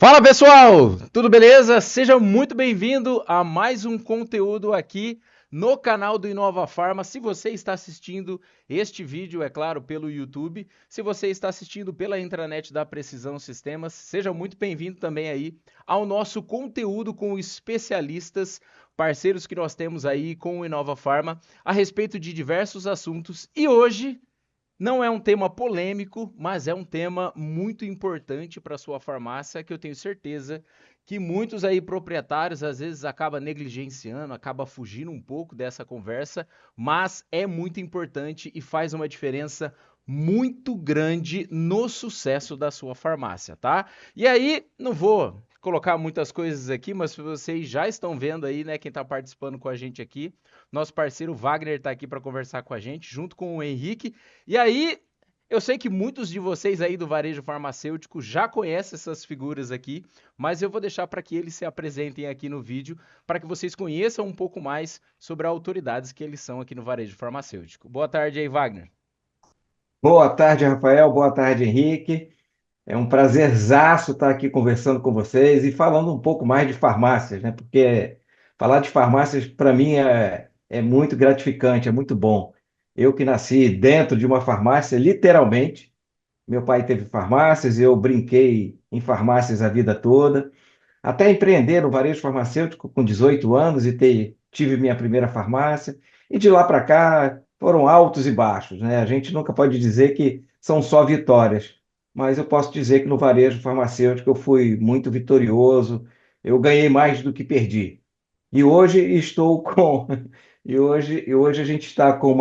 Fala pessoal, tudo beleza? Seja muito bem-vindo a mais um conteúdo aqui no canal do Inova Farma. Se você está assistindo este vídeo, é claro, pelo YouTube, se você está assistindo pela intranet da Precisão Sistemas, seja muito bem-vindo também aí ao nosso conteúdo com especialistas, parceiros que nós temos aí com o Inova Farma a respeito de diversos assuntos. E hoje não é um tema polêmico, mas é um tema muito importante para sua farmácia, que eu tenho certeza que muitos aí proprietários às vezes acaba negligenciando, acaba fugindo um pouco dessa conversa, mas é muito importante e faz uma diferença muito grande no sucesso da sua farmácia, tá? E aí, não vou colocar muitas coisas aqui, mas vocês já estão vendo aí, né, quem está participando com a gente aqui, nosso parceiro Wagner está aqui para conversar com a gente, junto com o Henrique. E aí, eu sei que muitos de vocês aí do varejo farmacêutico já conhecem essas figuras aqui, mas eu vou deixar para que eles se apresentem aqui no vídeo, para que vocês conheçam um pouco mais sobre as autoridades que eles são aqui no varejo farmacêutico. Boa tarde aí, Wagner. Boa tarde, Rafael. Boa tarde, Henrique. É um prazerzaço estar aqui conversando com vocês e falando um pouco mais de farmácias, né? Porque falar de farmácias, para mim, é muito gratificante, é muito bom. Eu que nasci dentro de uma farmácia, literalmente. Meu pai teve farmácias, eu brinquei em farmácias a vida toda. Até empreender no varejo farmacêutico com 18 anos tive minha primeira farmácia. E de lá para cá foram altos e baixos, né? A gente nunca pode dizer que são só vitórias, mas eu posso dizer que no varejo farmacêutico eu fui muito vitorioso, eu ganhei mais do que perdi. E hoje estou com. E hoje a gente está com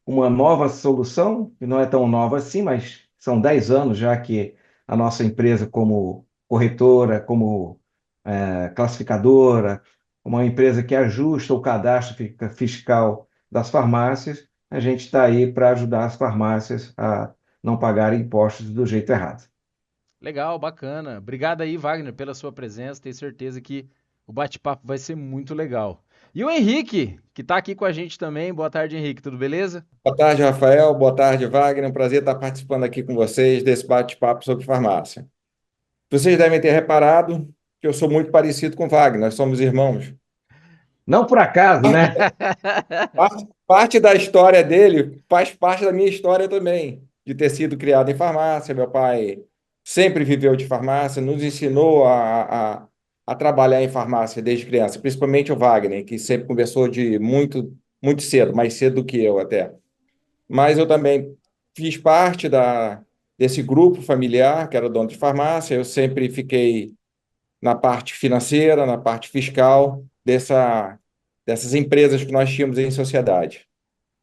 uma nova solução, que não é tão nova assim, mas são 10 anos já que a nossa empresa, como corretora, como classificadora, uma empresa que ajusta o cadastro fiscal das farmácias, a gente está aí para ajudar as farmácias a não pagarem impostos do jeito errado. Legal, bacana. Obrigado aí, Wagner, pela sua presença. Tenho certeza que o bate-papo vai ser muito legal. E o Henrique, que está aqui com a gente também. Boa tarde, Henrique. Tudo beleza? Boa tarde, Rafael. Boa tarde, Wagner. Um prazer estar participando aqui com vocês desse bate-papo sobre farmácia. Vocês devem ter reparado que eu sou muito parecido com o Wagner, nós somos irmãos. Não por acaso, né? Parte da história dele faz parte da minha história também, de ter sido criado em farmácia. Meu pai sempre viveu de farmácia, nos ensinou a trabalhar em farmácia desde criança, principalmente o Wagner, que sempre conversou de muito cedo, mais cedo do que eu até. Mas eu também fiz parte desse grupo familiar, que era dono de farmácia. Eu sempre fiquei na parte financeira, na parte fiscal dessas empresas que nós tínhamos em sociedade.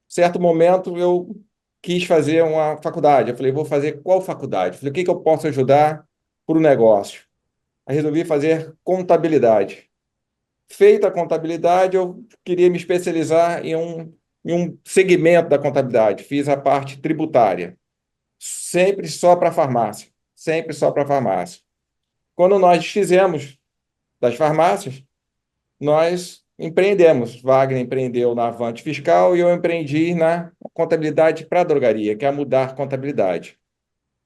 Certo momento, eu quis fazer uma faculdade. Eu falei, vou fazer qual faculdade? Eu falei, o que que eu posso ajudar para o negócio? Aí resolvi fazer contabilidade. Feita a contabilidade, eu queria me especializar em um segmento da contabilidade. Fiz a parte tributária, sempre só para farmácia, sempre só para farmácia. Quando nós fizemos das farmácias, nós empreendemos. Wagner empreendeu na Avante Fiscal e eu empreendi na contabilidade para drogaria, que é mudar contabilidade.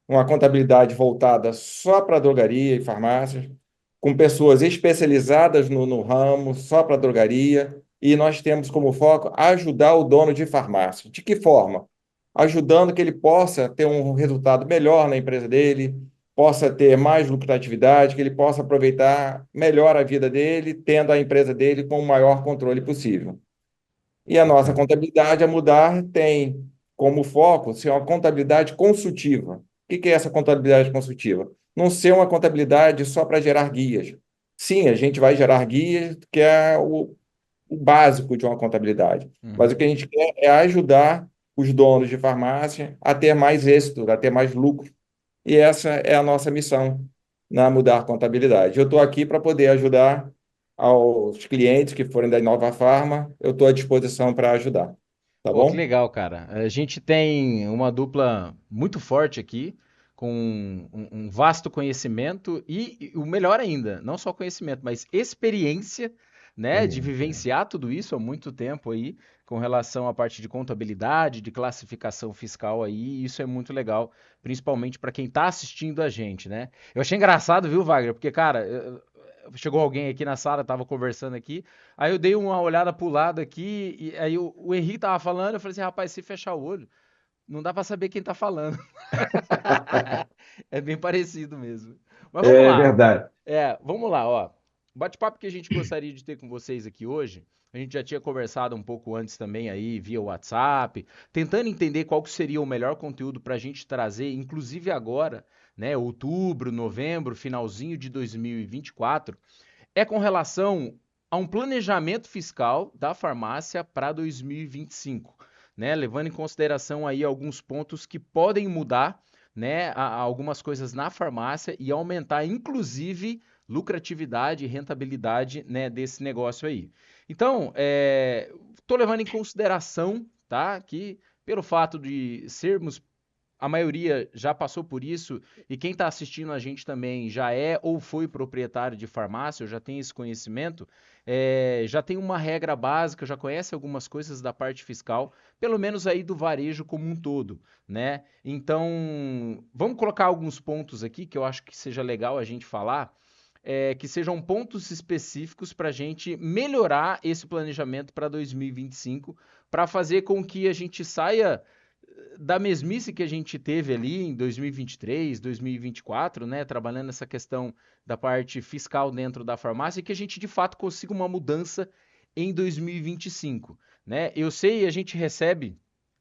Uma contabilidade voltada só para drogaria e farmácias, com pessoas especializadas no ramo, só para drogaria, e nós temos como foco ajudar o dono de farmácia. De que forma? Ajudando que ele possa ter um resultado melhor na empresa dele, possa ter mais lucratividade, que ele possa aproveitar melhor a vida dele, tendo a empresa dele com o maior controle possível. E a nossa Bacana. contabilidade a mudar tem como foco ser uma contabilidade consultiva. O que é essa contabilidade consultiva? Não ser uma contabilidade só para gerar guias. Sim, a gente vai gerar guias, que é o básico de uma contabilidade. Mas o Uhum. que a gente quer é ajudar os donos de farmácia a ter mais êxito, a ter mais lucro. E essa é a nossa missão na Mudar Contabilidade. Eu estou aqui para poder ajudar aos clientes que forem da Inova Farma, eu estou à disposição para ajudar. Tá Pô, que bom? legal, cara. A gente tem uma dupla muito forte aqui, com um vasto conhecimento e o melhor ainda, não só conhecimento, mas experiência, né, de Experiência. vivenciar tudo isso há muito tempo aí. com relação à parte de contabilidade, de classificação fiscal aí, e isso é muito legal, principalmente para quem está assistindo a gente, né? Eu achei engraçado, viu, Wagner? Porque, cara, chegou alguém aqui na sala, tava conversando aqui, aí eu dei uma olhada pro lado aqui, e aí o Henrique tava falando, eu falei assim, rapaz, se fechar o olho, não dá para saber quem tá falando. É bem parecido mesmo. Mas vamos É lá. verdade. Vamos lá, ó. O bate-papo que a gente gostaria de ter com vocês aqui hoje, a gente já tinha conversado um pouco antes também aí via WhatsApp, tentando entender qual que seria o melhor conteúdo para a gente trazer, inclusive agora, né, outubro, novembro, finalzinho de 2024, é com relação a um planejamento fiscal da farmácia para 2025, né? Levando em consideração aí alguns pontos que podem mudar, né, algumas coisas na farmácia e aumentar, inclusive, lucratividade e rentabilidade, né, desse negócio aí. Então, estou levando em consideração, tá, que pelo fato de sermos a maioria já passou por isso e quem está assistindo a gente também já é ou foi proprietário de farmácia, ou já tem esse conhecimento, já tem uma regra básica, já conhece algumas coisas da parte fiscal, pelo menos aí do varejo como um todo, né? Então, vamos colocar alguns pontos aqui que eu acho que seja legal a gente falar, que sejam pontos específicos para a gente melhorar esse planejamento para 2025, para fazer com que a gente saia da mesmice que a gente teve ali em 2023, 2024, né, trabalhando essa questão da parte fiscal dentro da farmácia, e que a gente de fato consiga uma mudança em 2025, né? Eu sei, a gente recebe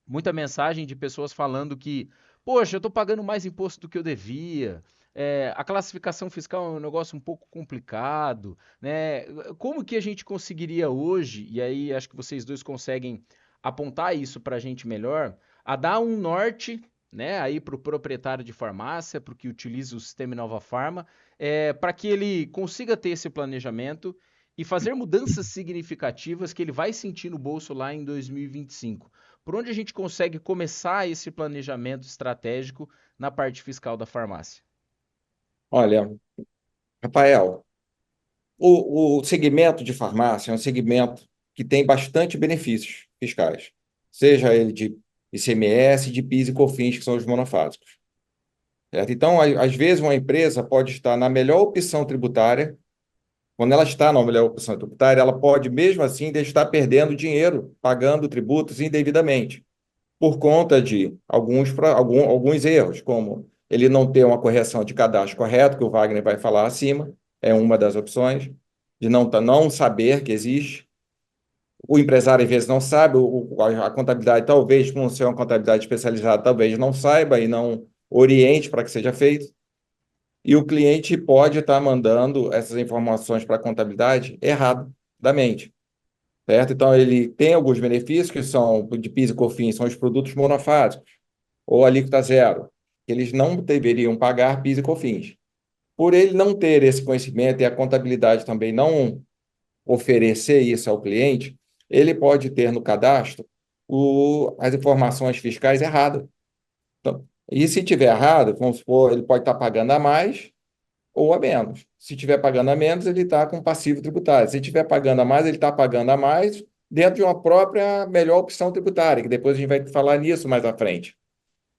muita mensagem de pessoas falando que, poxa, eu estou pagando mais imposto do que eu devia. A classificação fiscal é um negócio um pouco complicado, né? Como que a gente conseguiria hoje, e aí acho que vocês dois conseguem apontar isso para a gente melhor, a dar um norte, né, aí para o proprietário de farmácia, para o que utiliza o sistema Nova Farma, para que ele consiga ter esse planejamento e fazer mudanças significativas que ele vai sentir no bolso lá em 2025. Por onde a gente consegue começar esse planejamento estratégico na parte fiscal da farmácia? Olha, Rafael, o segmento de farmácia é um segmento que tem bastante benefícios fiscais, seja ele de ICMS, de PIS e COFINS, que são os monofásicos. Certo? Então, às vezes, uma empresa pode estar na melhor opção tributária. Quando ela está na melhor opção tributária, ela pode, mesmo assim, estar perdendo dinheiro, pagando tributos indevidamente, por conta de alguns erros, como ele não ter uma correção de cadastro correto, que o Wagner vai falar acima, é uma das opções, de não saber que existe. O empresário, às vezes, não sabe, a contabilidade, talvez, por não ser uma contabilidade especializada, talvez não saiba e não oriente para que seja feito. E o cliente pode estar mandando essas informações para a contabilidade erradamente, certo? Então, ele tem alguns benefícios que são de PIS e COFINS, são os produtos monofásicos, ou alíquota zero, que eles não deveriam pagar PIS e COFINS. Por ele não ter esse conhecimento e a contabilidade também não oferecer isso ao cliente, ele pode ter no cadastro as informações fiscais erradas. Então, e se tiver errado, vamos supor, ele pode estar pagando a mais ou a menos. Se estiver pagando a menos, ele está com passivo tributário. Se estiver pagando a mais, ele está pagando a mais dentro de uma própria melhor opção tributária, que depois a gente vai falar nisso mais à frente.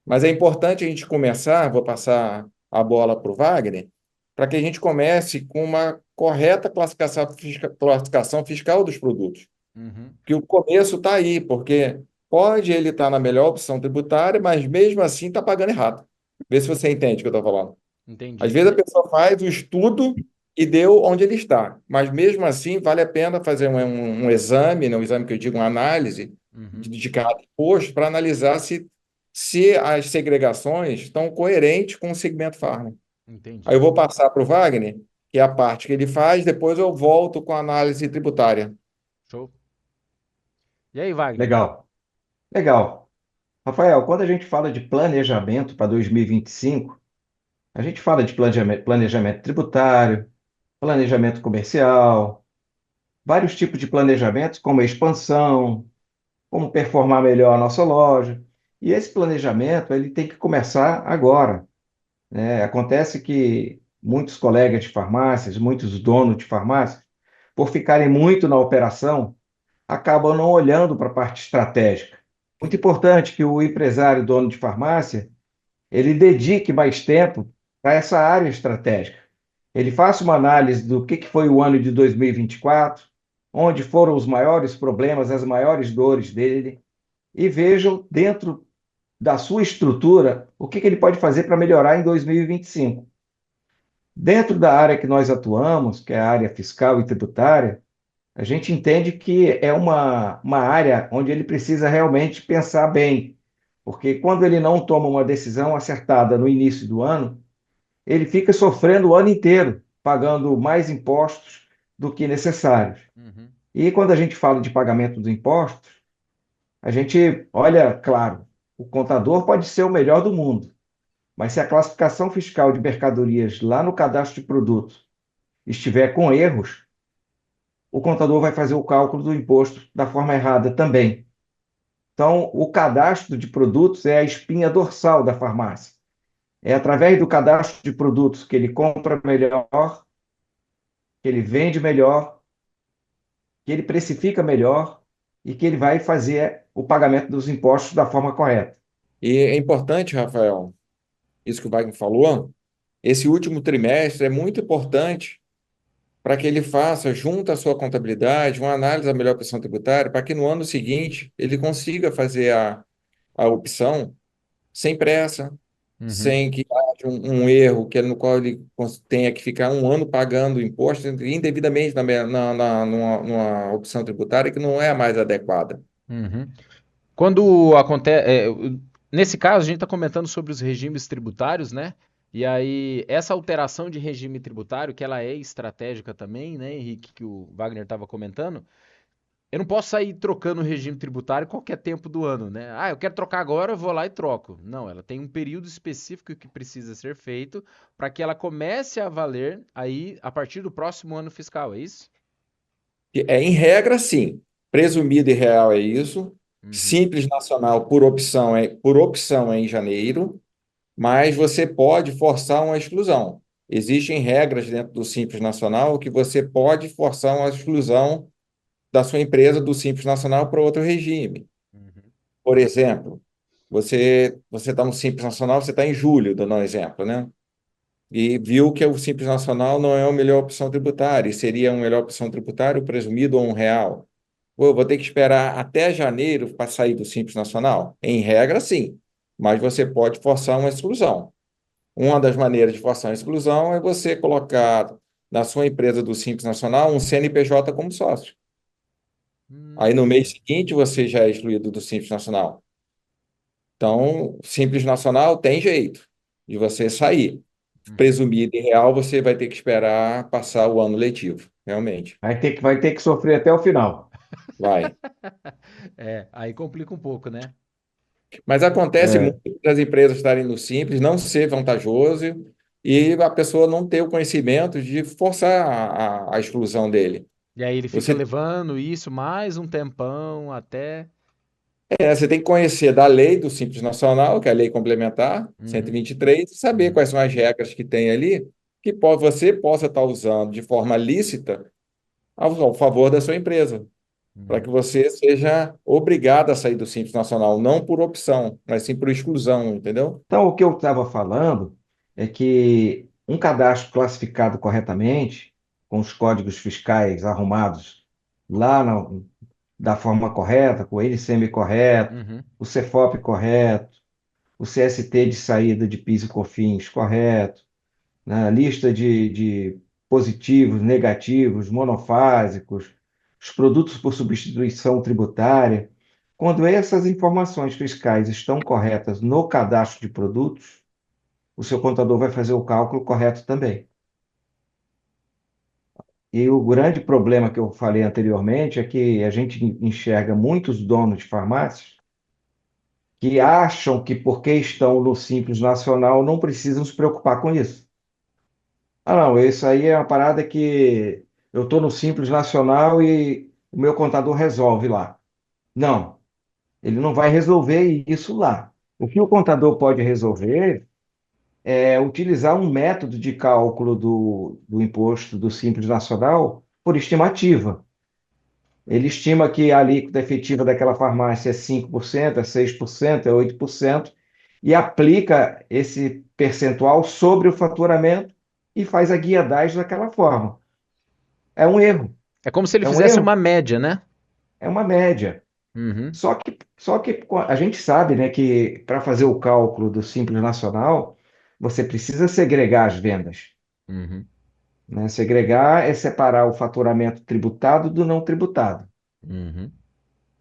Mas é importante a gente começar, vou passar a bola para o Wagner, para que a gente comece com uma correta classificação fiscal dos produtos. Uhum, Que o começo está aí, porque pode ele estar na melhor opção tributária, mas mesmo assim está pagando errado. Vê se você entende o que eu estou falando. Às entendi. vezes a pessoa faz o estudo e deu onde ele está, mas mesmo assim vale a pena fazer um exame, né, um exame que eu digo, uma análise Uhum, de cada imposto para analisar se as segregações estão coerentes com o segmento farma. Aí entendi. eu vou passar para o Wagner, que é a parte que ele faz, depois eu volto com a análise tributária. Show. E aí, Wagner? Legal, legal. Rafael, quando a gente fala de planejamento para 2025, a gente fala de planejamento tributário, planejamento comercial, vários tipos de planejamentos, como a expansão, como performar melhor a nossa loja. E esse planejamento ele tem que começar agora, né? Acontece que muitos colegas de farmácias, muitos donos de farmácias, por ficarem muito na operação, acabam não olhando para a parte estratégica. Muito importante que o empresário, dono de farmácia, ele dedique mais tempo para essa área estratégica. Ele faça uma análise do que foi o ano de 2024, onde foram os maiores problemas, as maiores dores dele, e vejam dentro da sua estrutura o que ele pode fazer para melhorar em 2025. Dentro da área que nós atuamos, que é a área fiscal e tributária, a gente entende que é uma área onde ele precisa realmente pensar bem, porque quando ele não toma uma decisão acertada no início do ano, ele fica sofrendo o ano inteiro, pagando mais impostos do que necessários. Uhum. E quando a gente fala de pagamento dos impostos, a gente olha, claro, o contador pode ser o melhor do mundo, mas se a classificação fiscal de mercadorias lá no cadastro de produtos estiver com erros, o contador vai fazer o cálculo do imposto da forma errada também. Então, o cadastro de produtos é a espinha dorsal da farmácia. É através do cadastro de produtos que ele compra melhor, que ele vende melhor, que ele precifica melhor e que ele vai fazer o pagamento dos impostos da forma correta. E é importante, Rafael, isso que o Wagner falou, esse último trimestre é muito importante para que ele faça, junto à sua contabilidade, uma análise da melhor opção tributária, para que no ano seguinte ele consiga fazer a opção sem pressa, Uhum. sem que haja um erro que, no qual ele tenha que ficar um ano pagando imposto indevidamente numa opção tributária que não é a mais adequada. Uhum. Quando acontece. Nesse caso, a gente está comentando sobre os regimes tributários, né? E aí, essa alteração de regime tributário, que ela é estratégica também, né, Henrique, que o Wagner estava comentando, eu não posso sair trocando o regime tributário qualquer tempo do ano, né? Ah, eu quero trocar agora, eu vou lá e troco. Não, ela tem um período específico que precisa ser feito para que ela comece a valer aí a partir do próximo ano fiscal, é isso? Em regra, sim. Presumido e real é isso. Uhum, Simples nacional por opção é em janeiro, mas você pode forçar uma exclusão. Existem regras dentro do Simples Nacional que você pode forçar uma exclusão da sua empresa do Simples Nacional para outro regime. uhum, Por exemplo, você está no Simples Nacional, você está em julho, dando um exemplo, né? E viu que o Simples Nacional não é a melhor opção tributária, e seria uma melhor opção tributária o presumido ou um real. Pô, eu vou ter que esperar até janeiro para sair do Simples Nacional? Em regra, sim, mas você pode forçar uma exclusão. Uma das maneiras de forçar uma exclusão é você colocar na sua empresa do Simples Nacional um CNPJ como sócio. Aí no mês hum, seguinte você já é excluído do Simples Nacional. Então, Simples Nacional tem jeito de você sair. uhum. Presumido e real, você vai ter que esperar passar o ano letivo, realmente. Vai ter que sofrer até o final. Vai. É, aí complica um pouco, né? Mas acontece muito É, das empresas estarem no Simples, não ser vantajoso e a pessoa não ter o conhecimento de forçar a exclusão dele. E aí ele fica Você, levando isso mais um tempão até. você tem que conhecer da lei do Simples Nacional, que é a lei complementar, cento e Uhum, vinte e três, e saber uhum, quais são as regras que tem ali, que você possa estar usando de forma lícita ao favor da sua empresa, para que uhum. você seja obrigado a sair do Simples Nacional, não por opção, mas sim por exclusão, entendeu? então, o que eu estava falando é que um cadastro classificado corretamente, com os códigos fiscais arrumados lá da forma correta, com o NCM correto, Uhum. o CEFOP correto, o CST de saída de PIS e COFINS correto, né? A lista de positivos, negativos, monofásicos, os produtos por substituição tributária. Quando essas informações fiscais estão corretas no cadastro de produtos, o seu contador vai fazer o cálculo correto também. E o grande problema que eu falei anteriormente é que a gente enxerga muitos donos de farmácias que acham que porque estão no Simples Nacional não precisam se preocupar com isso. Ah, não, isso aí é uma parada que eu estou no Simples Nacional e o meu contador resolve lá. Não, ele não vai resolver isso lá. O que o contador pode resolver é utilizar um método de cálculo do imposto do Simples Nacional por estimativa. Ele estima que a alíquota efetiva daquela farmácia é 5%, é 6%, é 8%, e aplica esse percentual sobre o faturamento e faz a guiadagem daquela forma. É um erro, É como se ele é um fizesse erro, uma média, né? é uma média. Uhum, Só que a gente sabe, né, que para fazer o cálculo do Simples Nacional, você precisa segregar as vendas, uhum, né? Segregar é separar o faturamento tributado do não tributado. uhum,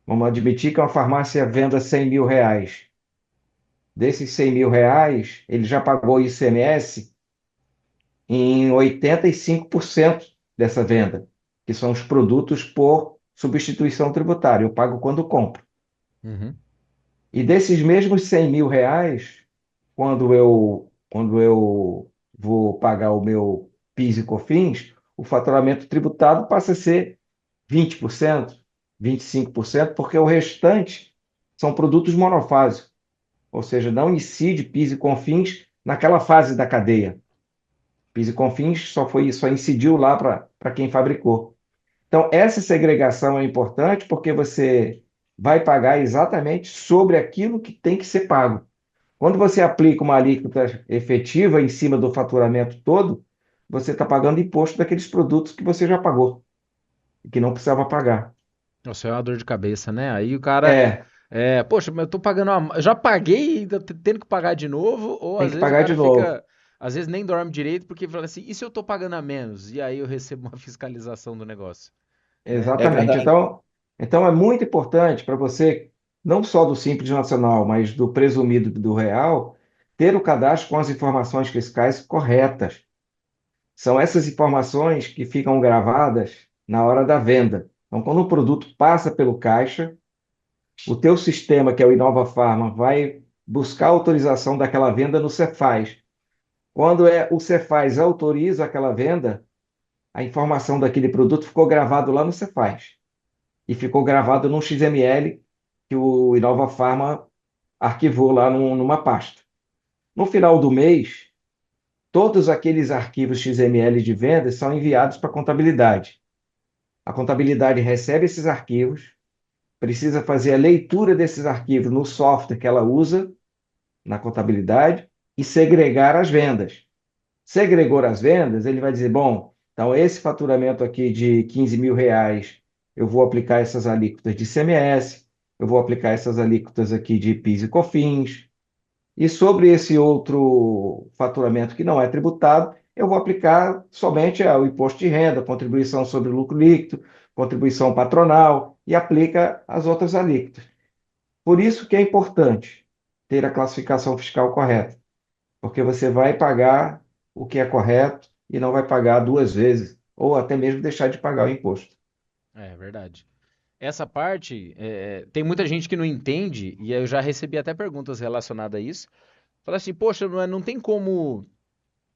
Vamos admitir que uma farmácia venda R$ 100.000. Desses R$ 100.000, ele já pagou ICMS em 85% dessa venda, que são os produtos por substituição tributária. Eu pago quando compro. uhum. E desses mesmos R$ 100.000, quando eu vou pagar o meu PIS e COFINS, o faturamento tributado passa a ser 20%, 25%, porque o restante são produtos monofásicos, ou seja, não incide PIS e COFINS naquela fase da cadeia. PIS e COFINS só incidiu lá para quem fabricou. Então, essa segregação é importante porque você vai pagar exatamente sobre aquilo que tem que ser pago. Quando você aplica uma alíquota efetiva em cima do faturamento todo, você está pagando imposto daqueles produtos que você já pagou e que não precisava pagar. Nossa, é uma dor de cabeça, né? Aí o cara, É, poxa, mas eu tô pagando já paguei e ainda tendo que pagar de novo, ou tem às que vezes o pagar cara de novo. fica, às vezes nem dorme direito porque fala assim, e se eu tô pagando a menos? E aí eu recebo uma fiscalização do negócio, né? É Exatamente. verdade. Então é muito importante para você, não só do Simples Nacional, mas do presumido do real, ter o cadastro com as informações fiscais corretas. São essas informações que ficam gravadas na hora da venda. Então, quando o produto passa pelo caixa, o teu sistema, que é o Inova Farma, vai buscar a autorização daquela venda no Cefaz. Quando o Cefaz autoriza aquela venda, a informação daquele produto ficou gravado lá no Cefaz e ficou gravado num XML que o Inova Farma arquivou lá numa pasta. No final do mês, todos aqueles arquivos XML de vendas são enviados para a contabilidade. A contabilidade recebe esses arquivos, precisa fazer a leitura desses arquivos no software que ela usa na contabilidade e segregar as vendas. Segregou as vendas, ele vai dizer, bom, então esse faturamento aqui de R$ 15.000, eu vou aplicar essas alíquotas de ICMS, eu vou aplicar essas alíquotas aqui de PIS e COFINS, e sobre esse outro faturamento que não é tributado, eu vou aplicar somente o imposto de renda, contribuição sobre o lucro líquido, contribuição patronal, e aplica as outras alíquotas. Por isso que é importante ter a classificação fiscal correta, porque você vai pagar o que é correto e não vai pagar duas vezes, ou até mesmo deixar de pagar o imposto. É verdade. Essa parte, tem muita gente que não entende, e eu já recebi até perguntas relacionadas a isso. Fala assim, poxa, não tem como.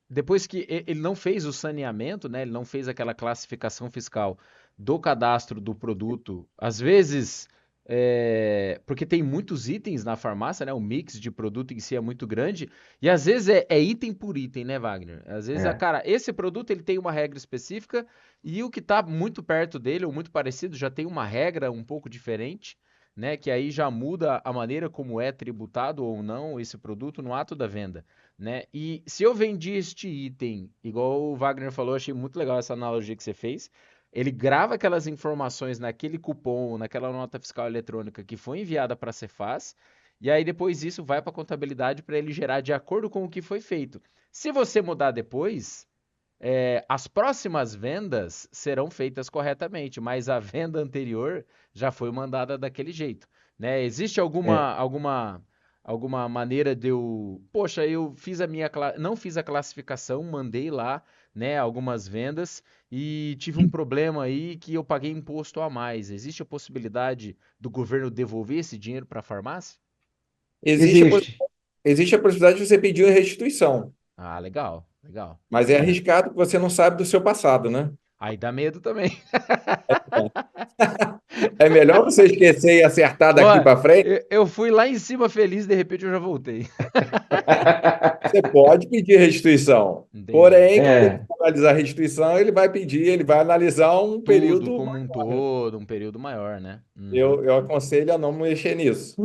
Depois que ele não fez o saneamento, né? Ele não fez aquela classificação fiscal do cadastro do produto. Às vezes, porque tem muitos itens na farmácia, né? O mix de produto em si é muito grande. E às vezes é item por item, né, Wagner? Às vezes, É, cara, esse produto ele tem uma regra específica e o que está muito perto dele ou muito parecido já tem uma regra um pouco diferente. Né, que aí já muda a maneira como é tributado ou não esse produto no ato da venda, né? E se eu vendi este item, igual o Wagner falou, achei muito legal essa analogia que você fez. Ele grava aquelas informações naquele cupom, naquela nota fiscal eletrônica que foi enviada para a Cefaz, e aí depois isso vai para a contabilidade para ele gerar de acordo com o que foi feito. Se você mudar depois, as próximas vendas serão feitas corretamente, mas a venda anterior já foi mandada daquele jeito, né? Existe é, alguma maneira de eu, poxa, eu fiz não fiz a classificação, mandei lá, né, algumas vendas e tive um problema aí que eu paguei imposto a mais. Existe a possibilidade do governo devolver esse dinheiro para a farmácia? Existe a, existe. existe a possibilidade de você pedir uma restituição, Ah, legal, legal. mas é É. arriscado porque você não sabe do seu passado, né? Aí dá medo também. É melhor você esquecer e acertar daqui Ó, para frente. eu fui lá em cima feliz, de repente eu já voltei. Você pode pedir restituição. Entendi. Porém, quando ele É, for analisar a restituição, ele vai pedir, ele vai analisar um Tudo período como um maior, né? todo, um período maior, né? Uhum. Eu aconselho a não mexer nisso.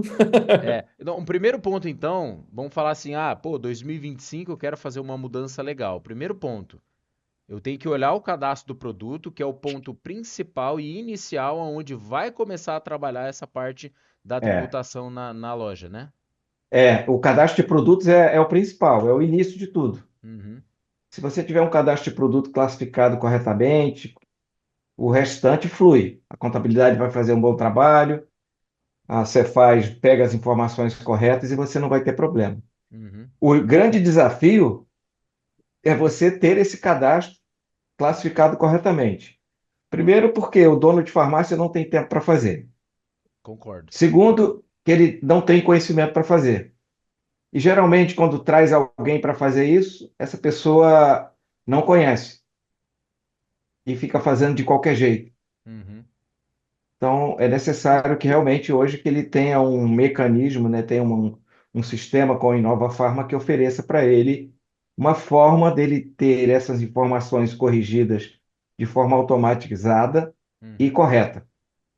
É, então, um primeiro ponto então, vamos falar assim, pô, 2025 eu quero fazer uma mudança legal. Primeiro ponto, eu tenho que olhar o cadastro do produto, que é o ponto principal e inicial onde vai começar a trabalhar essa parte da é, tributação na loja, né? o cadastro de produtos é o principal, é o início de tudo. Uhum, Se você tiver um cadastro de produto classificado corretamente, o restante flui. A contabilidade vai fazer um bom trabalho, a Cefaz pega as informações corretas e você não vai ter problema. uhum, O grande desafio é você ter esse cadastro classificado corretamente. Primeiro, porque o dono de farmácia não tem tempo para fazer. concordo. Segundo, que ele não tem conhecimento para fazer. E geralmente, quando traz alguém para fazer isso, essa pessoa não conhece e fica fazendo de qualquer jeito. Uhum, Então, é necessário que realmente hoje que ele tenha um mecanismo, né, tenha um sistema com a Inova Farma que ofereça para ele uma forma dele ter essas informações corrigidas de forma automatizada e uhum. correta.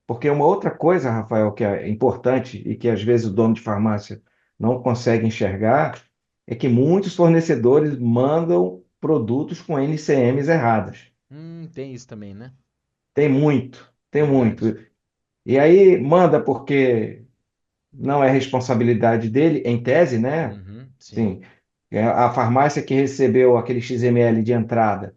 Porque uma outra coisa, Rafael, que é importante e que às vezes o dono de farmácia não consegue enxergar, é que muitos fornecedores mandam produtos com NCMs erradas. Tem isso também, né? Tem muito, tem muito. Verdade. E aí manda porque não é responsabilidade dele, em tese, né? Uhum, sim. Sim, é a farmácia que recebeu aquele XML de entrada,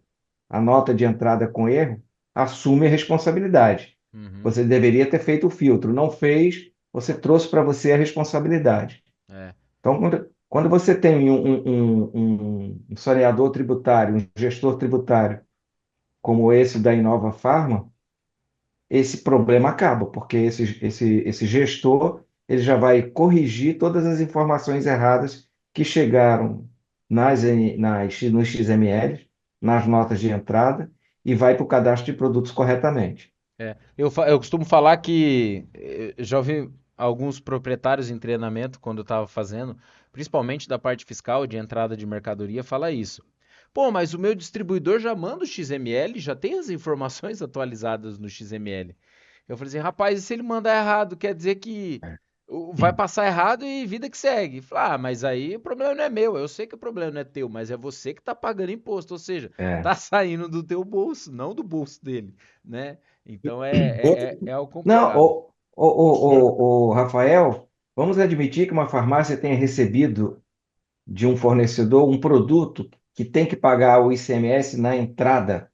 a nota de entrada com erro, assume a responsabilidade. Uhum, Você deveria ter feito o filtro, não fez, você trouxe para você a responsabilidade. é. Então, quando você tem um saneador tributário, um gestor tributário, como esse da Inova Farma, esse problema acaba, porque esse gestor ele já vai corrigir todas as informações erradas que chegaram nos XML, nas notas de entrada, e vai para o cadastro de produtos corretamente. É, eu costumo falar que já ouvi alguns proprietários em treinamento, quando eu estava fazendo, principalmente da parte fiscal, de entrada de mercadoria, fala isso. Pô, mas o meu distribuidor já manda o XML, já tem as informações atualizadas no XML. Eu falei assim, rapaz, e se ele mandar errado, quer dizer que vai passar errado e vida que segue. Falei, mas aí o problema não é meu, eu sei que o problema não é teu, mas é você que tá pagando imposto, ou seja, É. tá saindo do teu bolso, não do bolso dele, né? Então Outro, é algo Não, complicado. Rafael, vamos admitir que uma farmácia tenha recebido de um fornecedor um produto que tem que pagar o ICMS na entrada,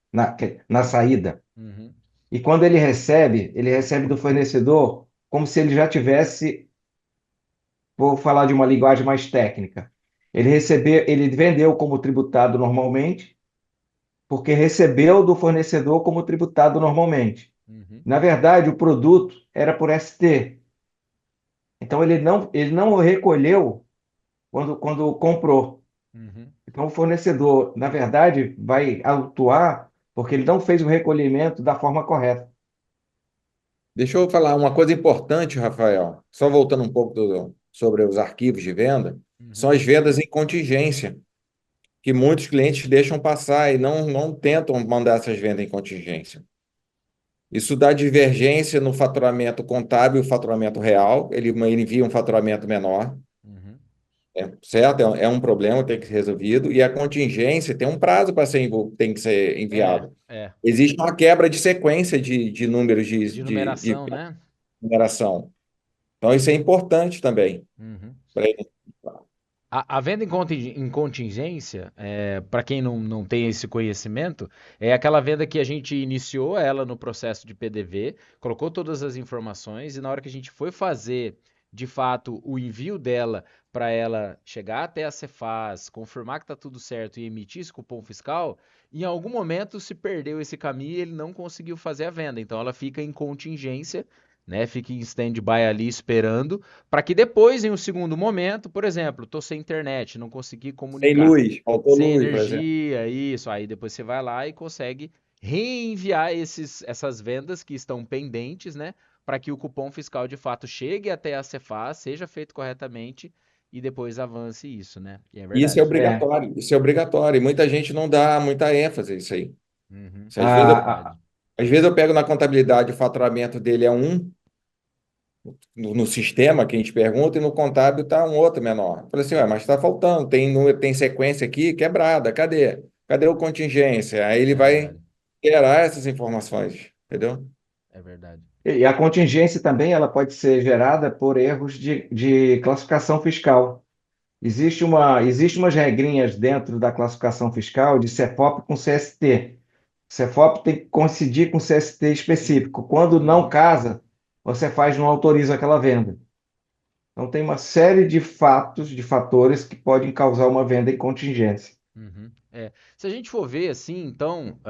na saída. Uhum, E quando ele recebe do fornecedor como se ele já tivesse, vou falar de uma linguagem mais técnica. Ele vendeu como tributado normalmente, porque recebeu do fornecedor como tributado normalmente. uhum, Na verdade, o produto era por ST. Então ele não o recolheu quando comprou. uhum. Então o fornecedor, na verdade, vai autuar porque ele não fez o recolhimento da forma correta. deixa eu falar uma coisa importante, Rafael. Só voltando um pouco sobre os arquivos de venda, são Uhum. as vendas em contingência, que muitos clientes deixam passar e não tentam mandar essas vendas em contingência. Isso dá divergência no faturamento contábil e faturamento real. Ele envia um faturamento menor, Uhum. certo? É um problema, tem que ser resolvido. E a contingência tem um prazo para tem que ser É, enviado. é. Existe uma quebra de sequência de números De de numeração, né? numeração. Então, isso é importante também. Uhum. Pra ele. A venda em contingência, para quem não tem esse conhecimento, é aquela venda que a gente iniciou ela no processo de PDV, colocou todas as informações e na hora que a gente foi fazer, de fato, o envio dela para ela chegar até a Cefaz, confirmar que está tudo certo e emitir esse cupom fiscal, em algum momento se perdeu esse caminho e ele não conseguiu fazer a venda. Então ela fica em contingência, né? Fica em stand-by ali esperando para que depois, em um segundo momento, por exemplo, estou sem internet, não consegui Sem comunicar, luz, faltou sem luz, por exemplo. energia, isso. Aí depois você vai lá e consegue reenviar essas vendas que estão pendentes, né? para que o cupom fiscal de fato chegue até a Cefaz, seja feito corretamente e depois avance isso, né? E é Isso é verdade. É, obrigatório, isso é obrigatório. E muita gente não dá muita ênfase a isso aí. Uhum, Se verdade. às vezes eu pego na contabilidade o faturamento dele é um, no sistema que a gente pergunta, e no contábil está um outro menor. Eu falei assim, ué, mas está faltando, tem sequência aqui quebrada, cadê? Cadê o contingência? Aí ele É vai verdade. gerar essas informações, entendeu? É verdade. e a contingência também ela pode ser gerada por erros de classificação fiscal. Existe umas regrinhas dentro da classificação fiscal de CEFOP com CST. CEFOP tem que coincidir com CST específico. Quando não Uhum, casa, você faz, não autoriza aquela venda. Então tem uma série de fatos, de fatores que podem causar uma venda em contingência. uhum. É. Se a gente for ver assim, então,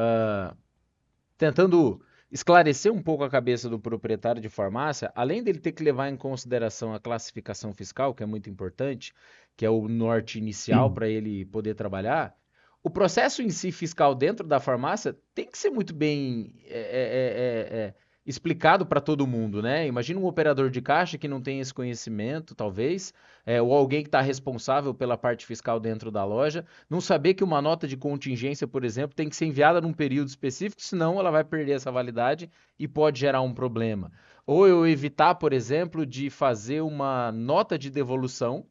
tentando esclarecer um pouco a cabeça do proprietário de farmácia, além dele ter que levar em consideração a classificação fiscal, que é muito importante, que é o norte inicial para ele poder trabalhar, o processo em si fiscal dentro da farmácia tem que ser muito bem explicado para todo mundo, né? Imagina um operador de caixa que não tem esse conhecimento, talvez, ou alguém que está responsável pela parte fiscal dentro da loja, não saber que uma nota de contingência, por exemplo, tem que ser enviada num período específico, senão ela vai perder essa validade e pode gerar um problema. Ou eu evitar, por exemplo, de fazer uma nota de devolução,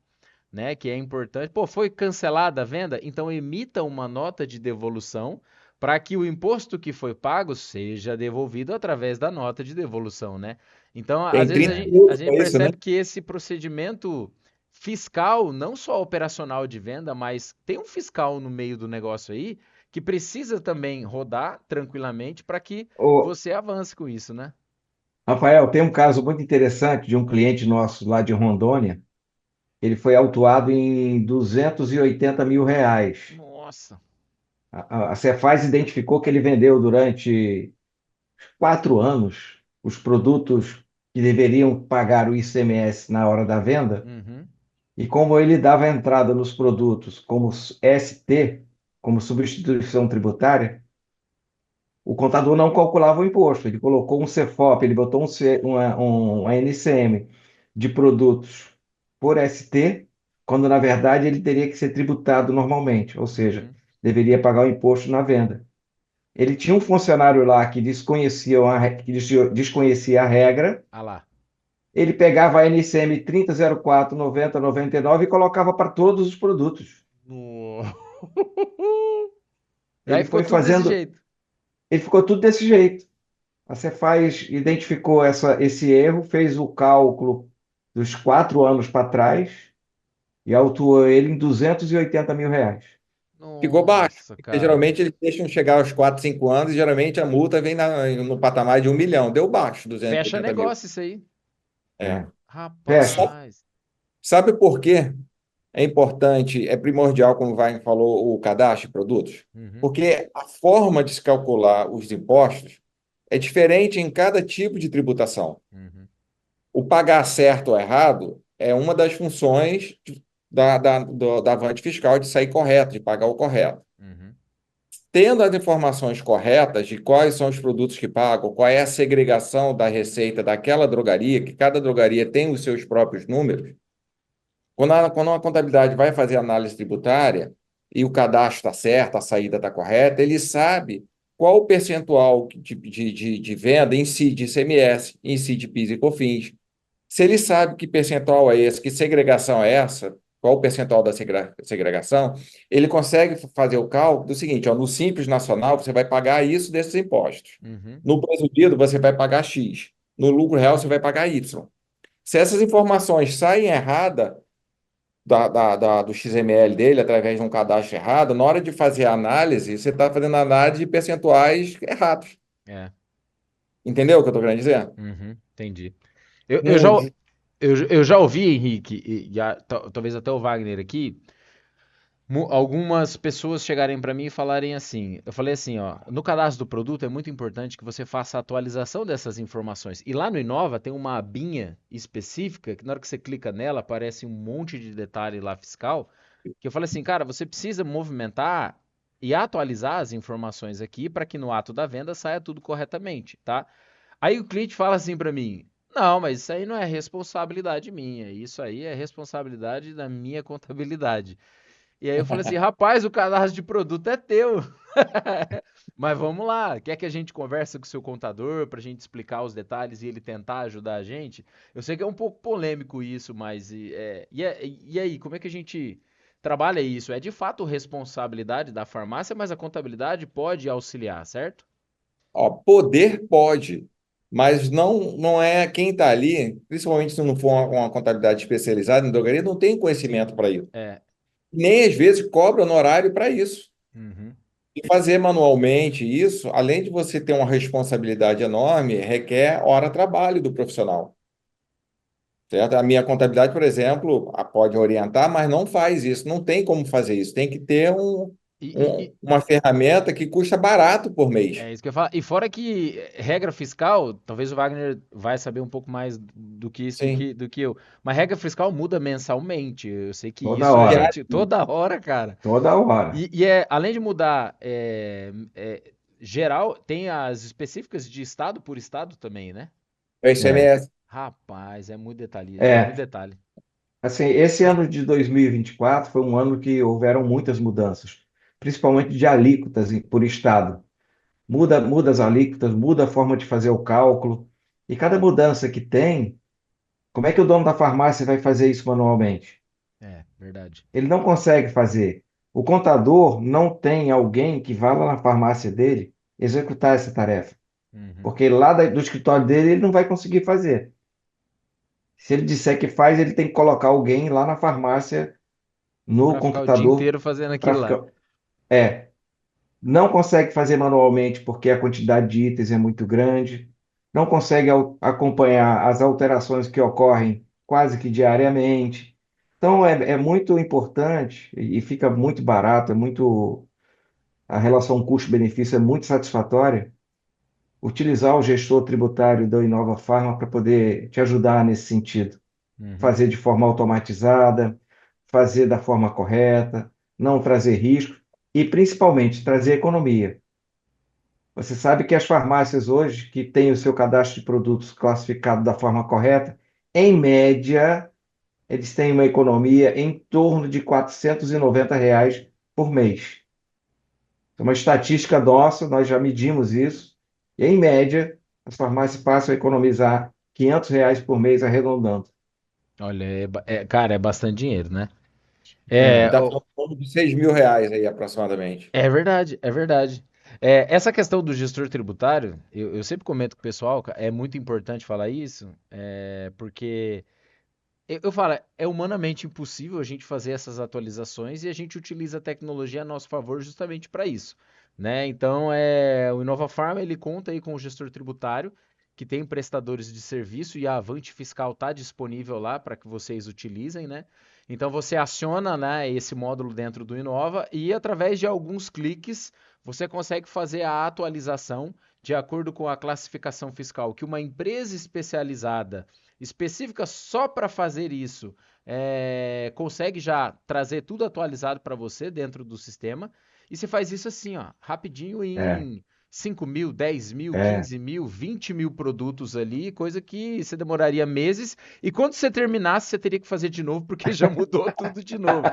né, que é importante. Pô, foi cancelada a venda? Então emita uma nota de devolução para que o imposto que foi pago seja devolvido através da nota de devolução, né? Então, às Tem vezes 30 a minutos gente para isso, né? percebe que esse procedimento fiscal, não só operacional de venda, mas tem um fiscal no meio do negócio aí que precisa também rodar tranquilamente para que Ô, você avance com isso, né? Rafael, tem um caso muito interessante de um cliente nosso lá de Rondônia. Ele foi autuado em 280 mil reais. Nossa. A Cefaz identificou que ele vendeu durante 4 anos os produtos que deveriam pagar o ICMS na hora da venda, Uhum, e como ele dava entrada nos produtos como ST, como substituição tributária, o contador não calculava o imposto. Ele colocou um CFOP, ele botou uma NCM de produtos por ST, quando na verdade ele teria que ser tributado normalmente, ou seja, uhum. deveria pagar o imposto na venda. Ele tinha um funcionário lá que desconhecia a regra. Ah lá. Ele pegava a NCM 3004, 90, 99 e colocava para todos os produtos. No... E aí Ele ficou foi tudo desse fazendo, jeito. ele ficou tudo desse jeito. A Cefaz identificou esse erro, fez o cálculo dos 4 anos para trás e autuou ele em 280 mil reais. Ficou baixo, Nossa, porque cara. geralmente eles deixam chegar aos 4, 5 anos, e geralmente a multa vem no patamar de 1 milhão. Deu baixo, duzentos e Fecha oitenta mil. negócio isso aí. É. Fecha. Rapaz. Sabe por quê? É importante, é primordial, como o Wagner falou, o cadastro de produtos? Uhum, Porque a forma de se calcular os impostos é diferente em cada tipo de tributação. uhum, O pagar certo ou errado é uma das funções da Avante Fiscal de sair correto, de pagar o correto. uhum, Tendo as informações corretas de quais são os produtos que pagam, qual é a segregação da receita daquela drogaria, que cada drogaria tem os seus próprios números, quando a contabilidade vai fazer análise tributária e o cadastro está certo, a saída está correta, ele sabe qual o percentual de venda em si de ICMS, em si de PIS e COFINS. Se ele sabe que percentual é esse, que segregação é essa, qual o percentual da segregação, ele consegue fazer o cálculo do seguinte: ó, no Simples Nacional você vai pagar isso desses impostos. uhum, No Presumido você vai pagar X. No lucro real você vai pagar Y. Se essas informações saem errada do XML dele, através de um cadastro errado, na hora de fazer a análise, você está fazendo análise de percentuais errados. é, Entendeu o que eu estou querendo dizer? uhum, entendi. Eu já, Não, eu já ouvi, Henrique, talvez até o Wagner aqui, algumas pessoas chegarem para mim e falarem assim, eu falei assim, ó, no cadastro do produto é muito importante que você faça a atualização dessas informações. E lá no Inova tem uma abinha específica que na hora que você clica nela aparece um monte de detalhe lá fiscal, que eu falei assim, cara, você precisa movimentar e atualizar as informações aqui para que no ato da venda saia tudo corretamente, tá? Aí o cliente fala assim para mim, Não, mas isso aí não é responsabilidade minha. Isso aí é responsabilidade da minha contabilidade. E aí eu falei assim, rapaz, o cadastro de produto é teu. Mas vamos lá, quer que a gente converse com o seu contador para a gente explicar os detalhes e ele tentar ajudar a gente? Eu sei que é um pouco polêmico isso, mas e aí, como é que a gente trabalha isso? É de fato responsabilidade da farmácia, mas a contabilidade pode auxiliar, certo? Ó, poder pode, mas não é quem está ali, principalmente se não for uma contabilidade especializada em drogaria, não tem conhecimento para isso. É. Nem às vezes cobra honorário para isso. Uhum. E fazer manualmente isso, além de você ter uma responsabilidade enorme, requer hora-trabalho do profissional. Certo? A minha contabilidade, por exemplo, pode orientar, mas não faz isso. Não tem como fazer isso. Tem que ter E, uma ferramenta que custa barato por mês. é isso que eu ia falar. E fora que regra fiscal, talvez o Wagner vai saber um pouco mais do que isso Sim. do que eu. Mas regra fiscal muda mensalmente. Eu sei que Toda isso a hora, gente toda hora, cara. toda hora. Além de mudar geral, tem as específicas de estado por estado também, né? É o É, ICMS. Rapaz, é muito detalhe, é muito é, detalhe. assim, esse ano de 2024 foi um ano que houveram muitas mudanças, principalmente de alíquotas por estado. Muda as alíquotas, muda a forma de fazer o cálculo. E cada mudança que tem, como é que o dono da farmácia vai fazer isso manualmente? É, verdade. Ele não consegue fazer. O contador não tem alguém que vá lá na farmácia dele executar essa tarefa, Uhum. porque lá do escritório dele ele não vai conseguir fazer. Se ele disser que faz, ele tem que colocar alguém lá na farmácia no Pra ficar o dia computador inteiro fazendo para aquilo lá. ficar. É, não consegue fazer manualmente porque a quantidade de itens é muito grande, não consegue acompanhar as alterações que ocorrem quase que diariamente. Então, é muito importante e fica muito barato, a relação custo-benefício é muito satisfatória, utilizar o gestor tributário da Inova Farma para poder te ajudar nesse sentido. Uhum. Fazer de forma automatizada, fazer da forma correta, não trazer risco e, principalmente, trazer economia. Você sabe que as farmácias hoje, que têm o seu cadastro de produtos classificado da forma correta, em média, eles têm uma economia em torno de R$ 490 por mês. É uma estatística nossa, nós já medimos isso, e em média, as farmácias passam a economizar R$ 500 por mês arredondando. Olha, cara, é bastante dinheiro, né? A gente É, está falando de R$ 6.000 aí aproximadamente. é verdade, é verdade. Essa questão do gestor tributário, eu sempre comento com o pessoal, é muito importante falar isso, porque eu falo, é humanamente impossível a gente fazer essas atualizações e a gente utiliza a tecnologia a nosso favor justamente para isso, né? Então, o Inova Farm, ele conta aí com o gestor tributário, que tem prestadores de serviço e a Avante Fiscal está disponível lá para que vocês utilizem, né? Então, você aciona, né, esse módulo dentro do Inova e através de alguns cliques você consegue fazer a atualização de acordo com a classificação fiscal que uma empresa específica só para fazer isso, consegue já trazer tudo atualizado para você dentro do sistema. E você faz isso assim, ó, rapidinho É, em 5 mil, 10 mil, é. 15 mil, 20 mil produtos ali, coisa que você demoraria meses. E quando você terminasse, você teria que fazer de novo, porque já mudou tudo de novo.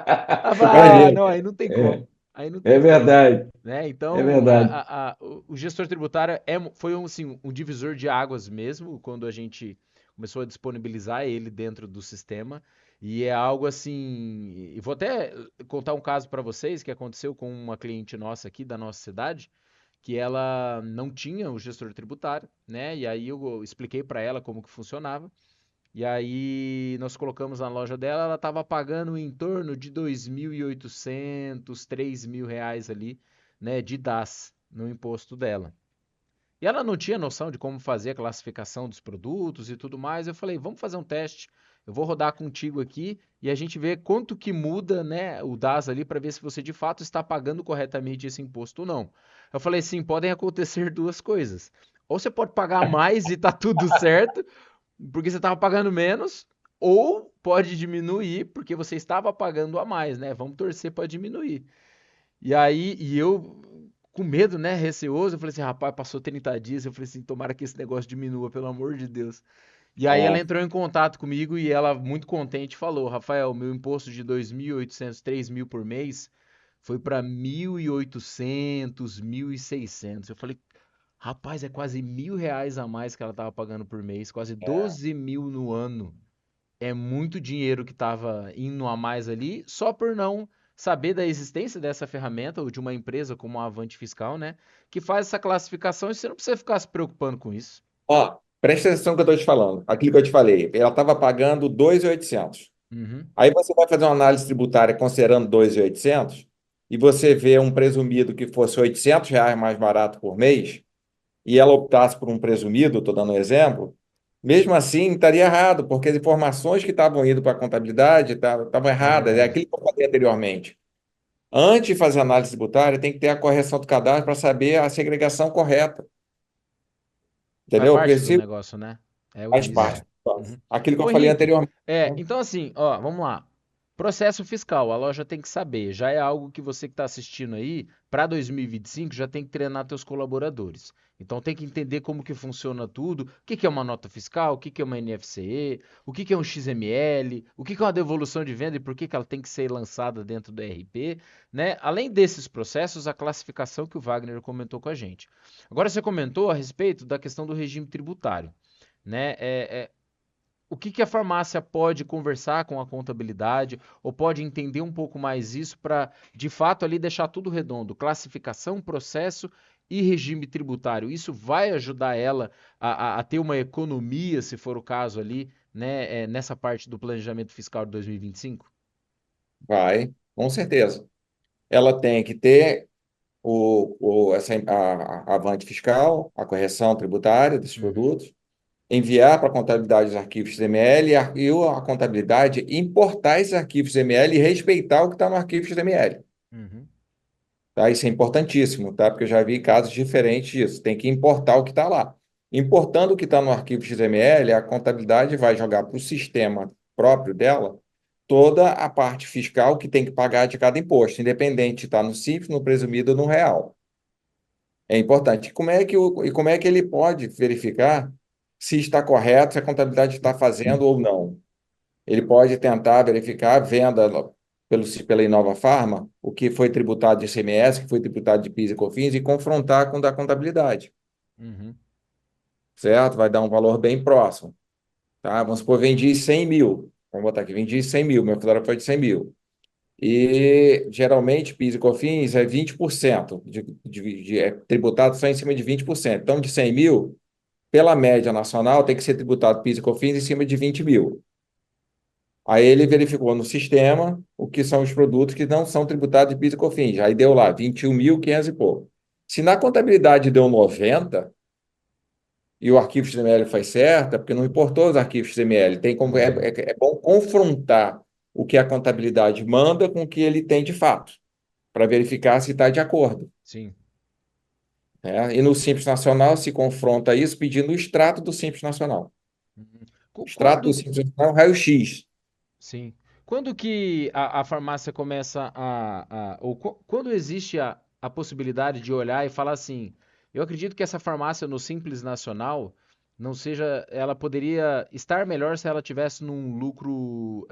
Não, aí não tem como. É, Aí não é tem como. verdade, Né? é Então, verdade. o gestor tributário foi assim, um divisor de águas mesmo, quando a gente começou a disponibilizar ele dentro do sistema. E é algo assim. E vou até contar um caso para vocês que aconteceu com uma cliente nossa aqui da nossa cidade, que ela não tinha o gestor tributário, né? E aí eu expliquei para ela como que funcionava. E aí nós colocamos na loja dela, ela estava pagando em torno de 2.800, R$ 3.000 ali, né, de DAS no imposto dela. E ela não tinha noção de como fazer a classificação dos produtos e tudo mais. Eu falei, vamos fazer um teste. Eu vou rodar contigo aqui e a gente vê quanto que muda, né, o DAS ali para ver se você de fato está pagando corretamente esse imposto ou não. Eu falei, sim, podem acontecer duas coisas. Ou você pode pagar mais e tá tudo certo, porque você estava pagando menos, ou pode diminuir porque você estava pagando a mais, né? Vamos torcer para diminuir. E aí, eu com medo, né, receoso, eu falei assim, rapaz, passou 30 dias, eu falei assim, tomara que esse negócio diminua, pelo amor de Deus. E aí ela entrou em contato comigo e ela, muito contente, falou: Rafael, meu imposto de 2.800, 3.000 por mês foi para 1.800, 1.600. Eu falei, rapaz, é quase R$ 1.000 a mais que ela tava pagando por mês, quase É. 12.000 no ano. É muito dinheiro que tava indo a mais ali, só por não saber da existência dessa ferramenta ou de uma empresa como a Avante Fiscal, né? Que faz essa classificação e você não precisa ficar se preocupando com isso. Ó, presta atenção no que eu estou te falando. Aquilo que eu te falei, ela estava pagando 2.800. Uhum. Aí você vai fazer uma análise tributária considerando 2.800 e você vê um presumido que fosse R$ 800 mais barato por mês e ela optasse por um presumido, estou dando um exemplo, mesmo assim estaria errado, porque as informações que estavam indo para a contabilidade estavam É erradas. É verdade. aquilo que eu falei anteriormente. Antes de fazer a análise tributária, tem que ter a correção do cadastro para saber a segregação correta, Faz entendeu? Porque parte do se negócio, né? É o faz início. parte. Uhum. Aquilo que Ô eu falei Henrique, anteriormente, né? então assim, ó, vamos lá. Processo fiscal, a loja tem que saber. Já é algo que você que está assistindo aí, para 2025, já tem que treinar teus colaboradores. Então tem que entender como que funciona tudo, o que que é uma nota fiscal, o que que é uma NFCE, o que que é um XML, o que que é uma devolução de venda e por que que ela tem que ser lançada dentro do RP, né? Além desses processos, a classificação que o Wagner comentou com a gente. Agora você comentou a respeito da questão do regime tributário, né? O que que a farmácia pode conversar com a contabilidade ou pode entender um pouco mais isso para, de fato, ali deixar tudo redondo, classificação, processo e regime tributário. Isso vai ajudar ela a ter uma economia, se for o caso ali, né, nessa parte do planejamento fiscal de 2025? Vai, com certeza. Ela tem que ter a avante fiscal, a correção tributária desses Uhum, produtos, enviar para a contabilidade os arquivos XML e a contabilidade importar esses arquivos XML e respeitar o que está no arquivo XML. uhum, Tá? Isso é importantíssimo, tá? Porque eu já vi casos diferentes disso. Tem que importar o que está lá. Importando o que está no arquivo XML, a contabilidade vai jogar para o sistema próprio dela toda a parte fiscal que tem que pagar de cada imposto, independente de estar no simples, no presumido ou no real. É importante. Como é que ele pode verificar se está correto, se a contabilidade está fazendo ou não? Ele pode tentar verificar a venda pela Inova Farma, o que foi tributado de ICMS, o que foi tributado de PIS e COFINS, e confrontar com o da contabilidade, uhum, certo? Vai dar um valor bem próximo, tá? Vamos supor, vendi 100 mil. Vamos botar aqui, vendi 100 mil, meu fatura foi de 100 mil. E geralmente PIS e COFINS é 20%, é tributado só em cima de 20%. Então, de 100 mil, pela média nacional, tem que ser tributado PIS e COFINS em cima de 20 mil. Aí ele verificou no sistema o que são os produtos que não são tributados de PIS e COFINS. Aí deu lá 21.500 e pouco. Se na contabilidade deu 90 e o arquivo XML foi certo, é porque não importou os arquivos XML. uhum. É bom confrontar o que a contabilidade manda com o que ele tem de fato, para verificar se está de acordo. Sim. Né? E no Simples Nacional se confronta isso pedindo o extrato do Simples Nacional. Uhum. Extrato do Quando, Simples Nacional, raio-x. sim. Quando que a farmácia começa ou quando existe a possibilidade de olhar e falar assim, eu acredito que essa farmácia no Simples Nacional não seja, ela poderia estar melhor se ela tivesse num lucro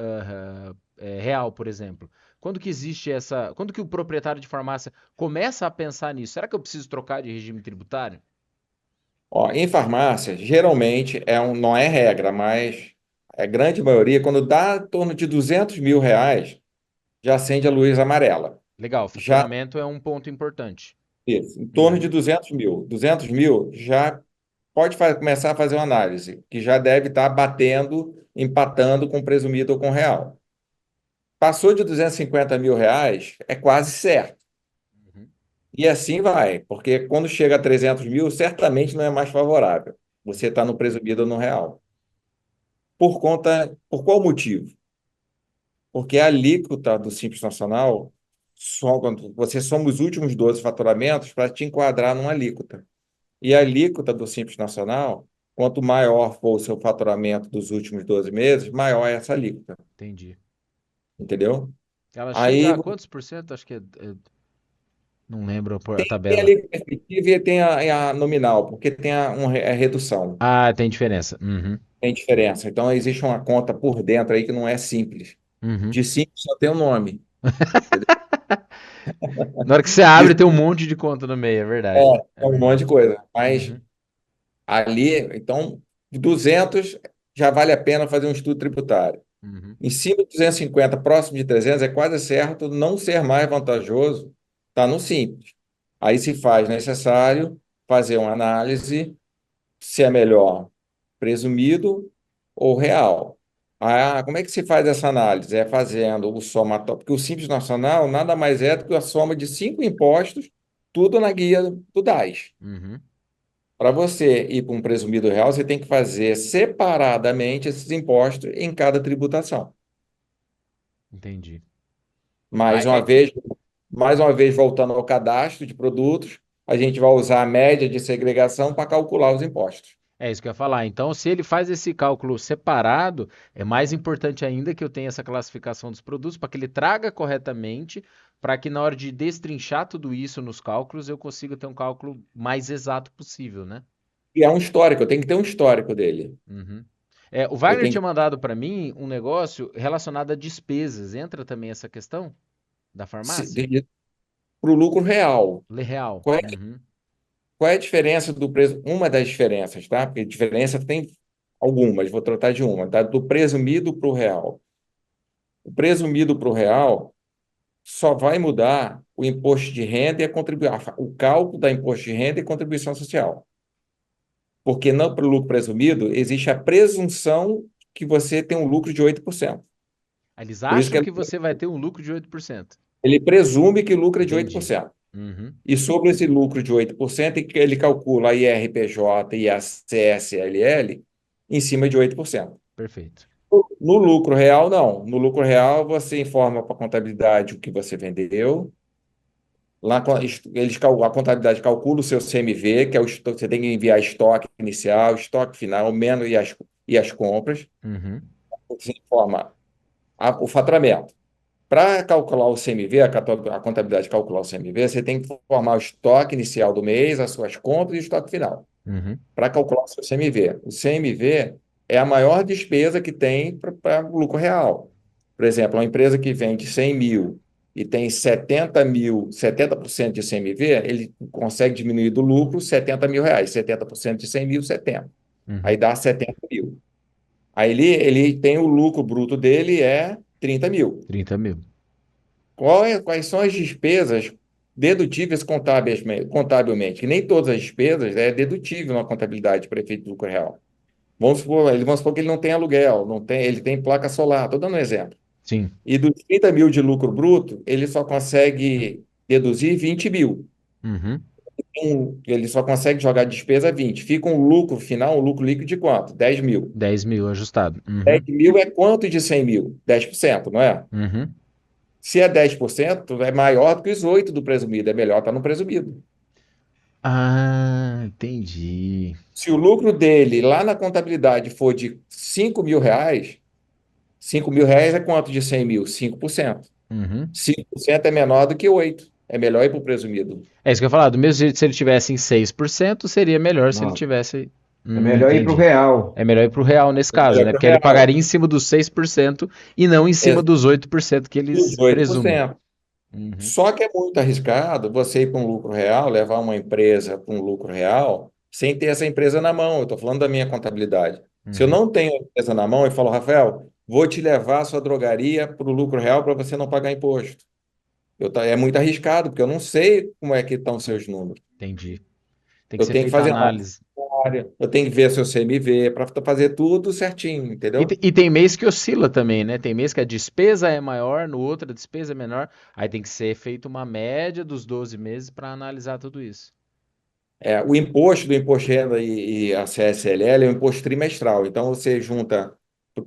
real, por exemplo. Quando que existe quando que o proprietário de farmácia começa a pensar nisso? Será que eu preciso trocar de regime tributário? Ó, em farmácia, geralmente não é regra, mas a grande maioria, quando dá em torno de R$ 200.000, já acende a luz amarela. Legal, Já, faturamento é um ponto importante. isso, em torno de Uhum, 200 mil. 200 mil já pode começar a fazer uma análise, que já deve estar batendo, empatando com o presumido ou com o real. Passou de R$ 250.000, é quase certo. uhum, E assim vai, porque quando chega a 300 mil, certamente não é mais favorável. Você está no presumido ou no real. Por qual motivo? Porque a alíquota do Simples Nacional, quando você soma os últimos 12 faturamentos para te enquadrar numa alíquota. E a alíquota do Simples Nacional, quanto maior for o seu faturamento dos últimos 12 meses, maior é essa alíquota, entendi. entendeu? Ela chega Aí a quantos por cento? Acho que não lembro a tem a tabela. alíquota efetiva e tem a nominal, porque tem a redução. Ah, tem diferença. Uhum. tem diferença. Então, existe uma conta por dentro aí que não é simples. Uhum. De simples só tem o nome. Na hora que você De, abre, tem um monte de conta no meio, é verdade. É é um monte verdade. de coisa. Mas Uhum. ali, então, 200 já vale a pena fazer um estudo tributário. Uhum. Em cima de 250, próximo de 300, é quase certo não ser mais vantajoso, está no simples. Aí se faz necessário fazer uma análise se é melhor presumido ou real. Ah, como é que se faz essa análise? É fazendo o somatório, porque o Simples Nacional nada mais é do que a soma de 5 impostos, tudo na guia do DAS. Uhum. Para você ir para um presumido real, você tem que fazer separadamente esses impostos em cada tributação. Entendi. Ah, Mais uma é, vez, mais uma vez voltando ao cadastro de produtos, a gente vai usar a média de segregação para calcular os impostos. é isso que eu ia falar. Então, se ele faz esse cálculo separado, é mais importante ainda que eu tenha essa classificação dos produtos para que ele traga corretamente, para que na hora de destrinchar tudo isso nos cálculos, eu consiga ter um cálculo mais exato possível, né? E é um histórico, eu tenho que ter um histórico dele. Uhum. É, o Eu Wagner tenho tinha mandado para mim um negócio relacionado a despesas. Entra também essa questão da farmácia? que para o lucro real. Lê real. Qual é, Uhum. qual é a diferença do preço? Uma das diferenças, tá? Porque diferença tem algumas, vou tratar de uma, tá? Do presumido para o real. O presumido para o real só vai mudar o imposto de renda e a contribuição, o cálculo da imposto de renda e contribuição social. Porque não para o lucro presumido, existe a presunção que você tem um lucro de 8%. Eles Por isso acham que que você vai ter um lucro de 8%. ele presume que lucra de Entendi. 8%. Uhum. E sobre esse lucro de 8%, ele calcula a IRPJ e a CSLL em cima de 8%. Perfeito. No lucro real, não. No lucro real, você informa para a contabilidade o que você vendeu. Lá, a contabilidade calcula o seu CMV, que é você tem que enviar estoque inicial, estoque final, menos e as compras. Uhum. Você informa o faturamento. Para calcular o CMV, a contabilidade calcular o CMV, você tem que informar o estoque inicial do mês, as suas compras e o estoque final. Uhum. Para calcular o seu CMV. O CMV é a maior despesa que tem para o lucro real. Por exemplo, uma empresa que vende 100 mil e tem 70 mil, 70% de CMV, ele consegue diminuir do lucro 70 mil reais. 70% de 100 mil, 70. Aí Uhum. dá 70 mil. Aí ele tem o lucro bruto dele é 30 mil. 30.000. Quais são as despesas dedutíveis contabilmente? Que nem todas as despesas é dedutível na contabilidade para efeito de lucro real. Vamos supor que ele não tem aluguel, não tem, ele tem placa solar, estou dando um exemplo. Sim. E dos 30 mil de lucro bruto, ele só consegue deduzir 20 mil. Uhum. Ele só consegue jogar despesa 20. Fica um lucro final, um lucro líquido de quanto? 10 mil. 10.000 ajustado. 10 Uhum. mil é quanto de 100 mil? 10%, não é? Uhum. Se é 10%, é maior do que os 8 do presumido. É melhor estar no presumido. Ah, entendi. Se o lucro dele lá na contabilidade for de 5 mil reais, 5 mil reais é quanto de 100 mil? 5%. Uhum. 5% é menor do que 8. É melhor ir para o presumido. É isso que eu ia falar. Do mesmo jeito, se ele tivesse em 6%, seria melhor se ele Não, tivesse. é melhor ir para o Entendi. real. É melhor ir pro real nesse É caso, melhor né? que o Porque aí ele real. pagaria em cima dos 6% e não em cima É dos 8% que dos eles oito por presumem. cento. Uhum. Só que é muito arriscado você ir para um lucro real, levar uma empresa para um lucro real, sem ter essa empresa na mão. Eu estou falando da minha contabilidade. Se eu Uhum. não tenho a empresa na mão e falo, Rafael, vou te levar a sua drogaria para o lucro real para você não pagar imposto. É muito arriscado, porque eu não sei como é que estão os seus números. Entendi. Tem que Eu ser tenho que feita a fazer análise análise. tributária, eu tenho que ver seu CMV para fazer tudo certinho, E, entendeu? e tem mês que oscila também, né? Tem mês que a despesa é maior, no outro a despesa é menor. Aí tem que ser feita uma média dos 12 meses para analisar tudo isso. O imposto do imposto de renda e a CSLL é um imposto trimestral. Então, você junta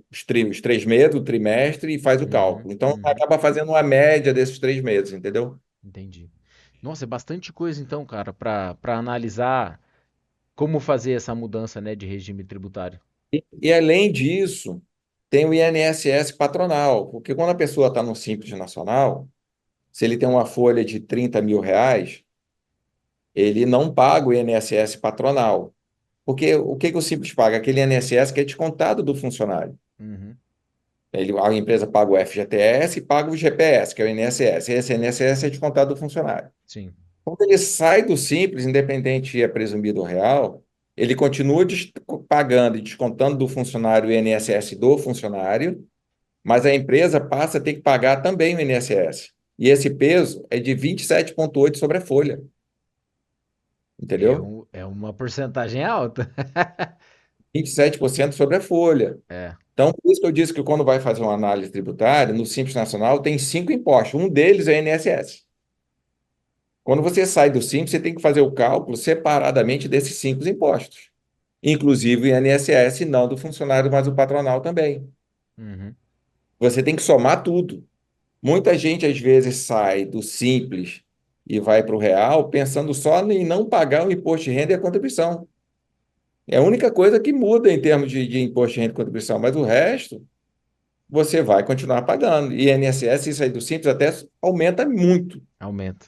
os 3 meses, o trimestre, e faz o Uhum, cálculo. Então, uhum, acaba fazendo uma média desses 3 meses, entendeu? entendi. Nossa, é bastante coisa então, cara, para analisar como fazer essa mudança, né, de regime tributário. E, além disso, tem o INSS patronal, porque quando a pessoa está no Simples Nacional, se ele tem uma folha de 30 mil reais, ele não paga o INSS patronal. Porque o que que o Simples paga? Aquele INSS que é descontado do funcionário. Uhum. A empresa paga o FGTS e paga o GPS, que é o INSS. Esse INSS é descontado do funcionário. Sim. Quando ele sai do Simples, independente se é presumido ou real, ele continua pagando e descontando do funcionário o INSS do funcionário, mas a empresa passa a ter que pagar também o INSS. E esse peso é de 27,8 sobre a folha, entendeu? É uma porcentagem alta. 27% sobre a folha. É. Então, por isso que eu disse que quando vai fazer uma análise tributária, no Simples Nacional tem 5 impostos. Um deles é o INSS. Quando você sai do Simples, você tem que fazer o cálculo separadamente desses 5 impostos. Inclusive o INSS, não do funcionário, mas do patronal também. Uhum. Você tem que somar tudo. Muita gente, às vezes, sai do Simples e vai para o Real pensando só em não pagar o imposto de renda e a contribuição. É a única coisa que muda em termos de imposto de renda e contribuição, mas o resto você vai continuar pagando. E INSS, isso aí do Simples até aumenta muito. Aumenta.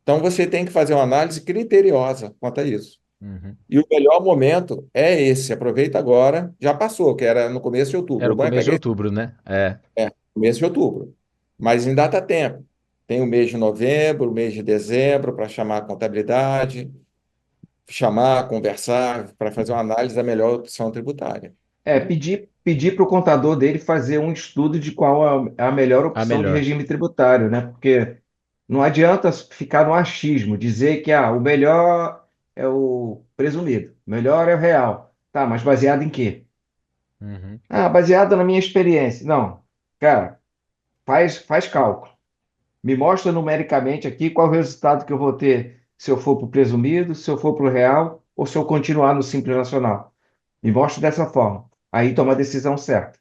Então você tem que fazer uma análise criteriosa quanto a isso. Uhum. E o melhor momento é esse. Aproveita agora. Já passou, que era no começo de outubro. Era O o bom é começo de pegar outubro, né? É. começo de outubro. Mas ainda dá tempo. Tem o mês de novembro, o mês de dezembro para chamar a contabilidade, chamar, conversar, para fazer uma análise da melhor opção tributária. Pedir para o contador dele fazer um estudo de qual a melhor A opção de melhor. regime tributário, né? Porque não adianta ficar no achismo, dizer que o melhor é o presumido, o melhor é o real. Tá, mas baseado em quê? Uhum. Baseado na minha experiência. Não, cara, faz cálculo. Me mostra numericamente aqui qual o resultado que eu vou ter se eu for para o presumido, se eu for para o real ou se eu continuar no Simples Nacional. Me mostra dessa forma. Aí toma a decisão certa.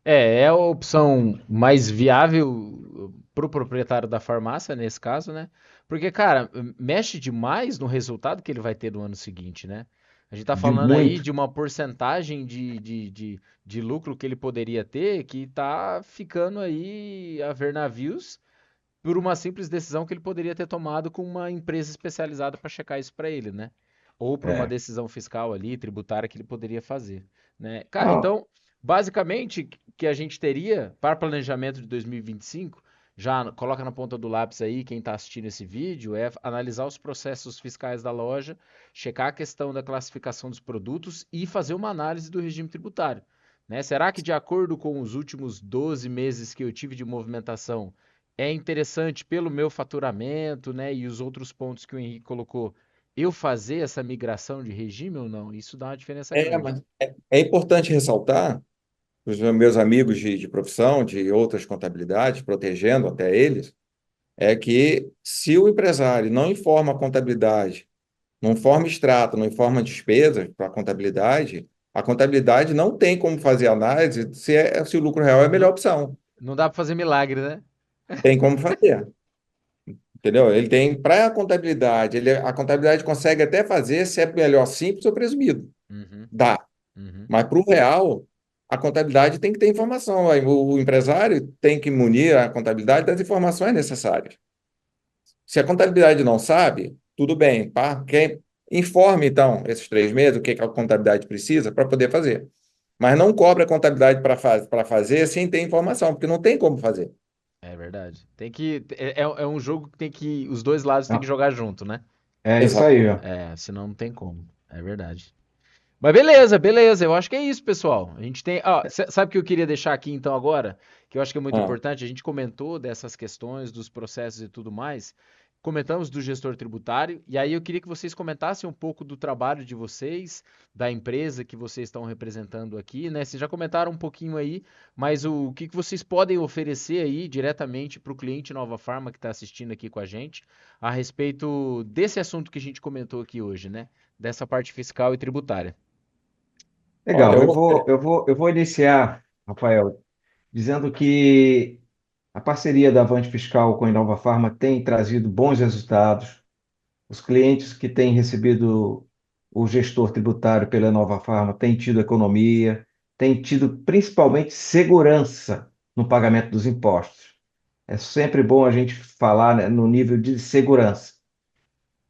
É a opção mais viável para o proprietário da farmácia, nesse caso, né? Porque, cara, mexe demais no resultado que ele vai ter no ano seguinte, né? A gente tá De falando aí muito. de uma porcentagem de lucro que ele poderia ter que tá ficando aí a ver navios por uma simples decisão que ele poderia ter tomado com uma empresa especializada para checar isso para ele, né? Ou por uma É. decisão fiscal ali, tributária que ele poderia fazer, né? Cara, Não, então, basicamente, que a gente teria para planejamento de 2025, já coloca na ponta do lápis aí quem está assistindo esse vídeo, é analisar os processos fiscais da loja, checar a questão da classificação dos produtos e fazer uma análise do regime tributário, né? Será que de acordo com os últimos 12 meses que eu tive de movimentação, é interessante pelo meu faturamento, né, e os outros pontos que o Henrique colocou, eu fazer essa migração de regime ou não? Isso dá uma diferença grande. Mas é importante ressaltar, os meus amigos de profissão, de outras contabilidades, protegendo até eles, é que se o empresário não informa a contabilidade, não informa extrato, não informa despesas para a contabilidade não tem como fazer análise se o lucro real é a melhor Não, opção. não dá para fazer milagre, né? Tem como fazer, entendeu? Ele tem para a contabilidade, a contabilidade consegue até fazer se é melhor simples ou presumido. Uhum, Dá. uhum. Mas para o real, a contabilidade tem que ter informação. Aí o empresário tem que munir a contabilidade das informações necessárias. Se a contabilidade não sabe, tudo bem, pá, informe então esses 3 meses o que que a contabilidade precisa para poder fazer. Mas não cobre a contabilidade para fazer sem ter informação, porque não tem como fazer. É verdade. Tem que. É um jogo que tem que. Os dois lados têm que não. jogar junto, né? É isso aí, ó. Exatamente. É, senão não tem como. É verdade. Mas beleza, beleza. Eu acho que é isso, pessoal. A gente tem. Ó, sabe o que eu queria deixar aqui então agora? Que eu acho que é muito Ah, importante. A gente comentou dessas questões, dos processos e tudo mais. Comentamos do gestor tributário. E aí eu queria que vocês comentassem um pouco do trabalho de vocês, da empresa que vocês estão representando aqui, né? Vocês já comentaram um pouquinho aí, mas o que vocês podem oferecer aí diretamente para o cliente Nova Farma que está assistindo aqui com a gente, a respeito desse assunto que a gente comentou aqui hoje, né? Dessa parte fiscal e tributária. olha, Legal. Eu vou iniciar, Rafael, dizendo que a parceria da Avante Fiscal com a Inova Farma tem trazido bons resultados. Os clientes que têm recebido o gestor tributário pela Nova Farma têm tido economia, têm tido principalmente segurança no pagamento dos impostos. É sempre bom a gente falar, né, no nível de segurança.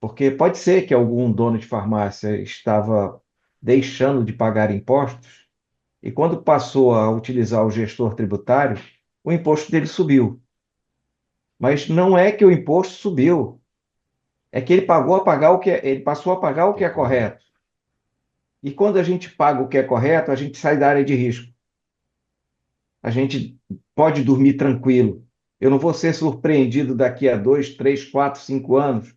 Porque pode ser que algum dono de farmácia estava deixando de pagar impostos e quando passou a utilizar o gestor tributário, o imposto dele subiu. Mas não é que o imposto subiu, é que ele passou a pagar o Que que é é correto. correto. E quando a gente paga o que é correto, a gente sai da área de risco. A gente pode dormir tranquilo. Eu não vou ser surpreendido daqui a 2, 3, 4, 5 anos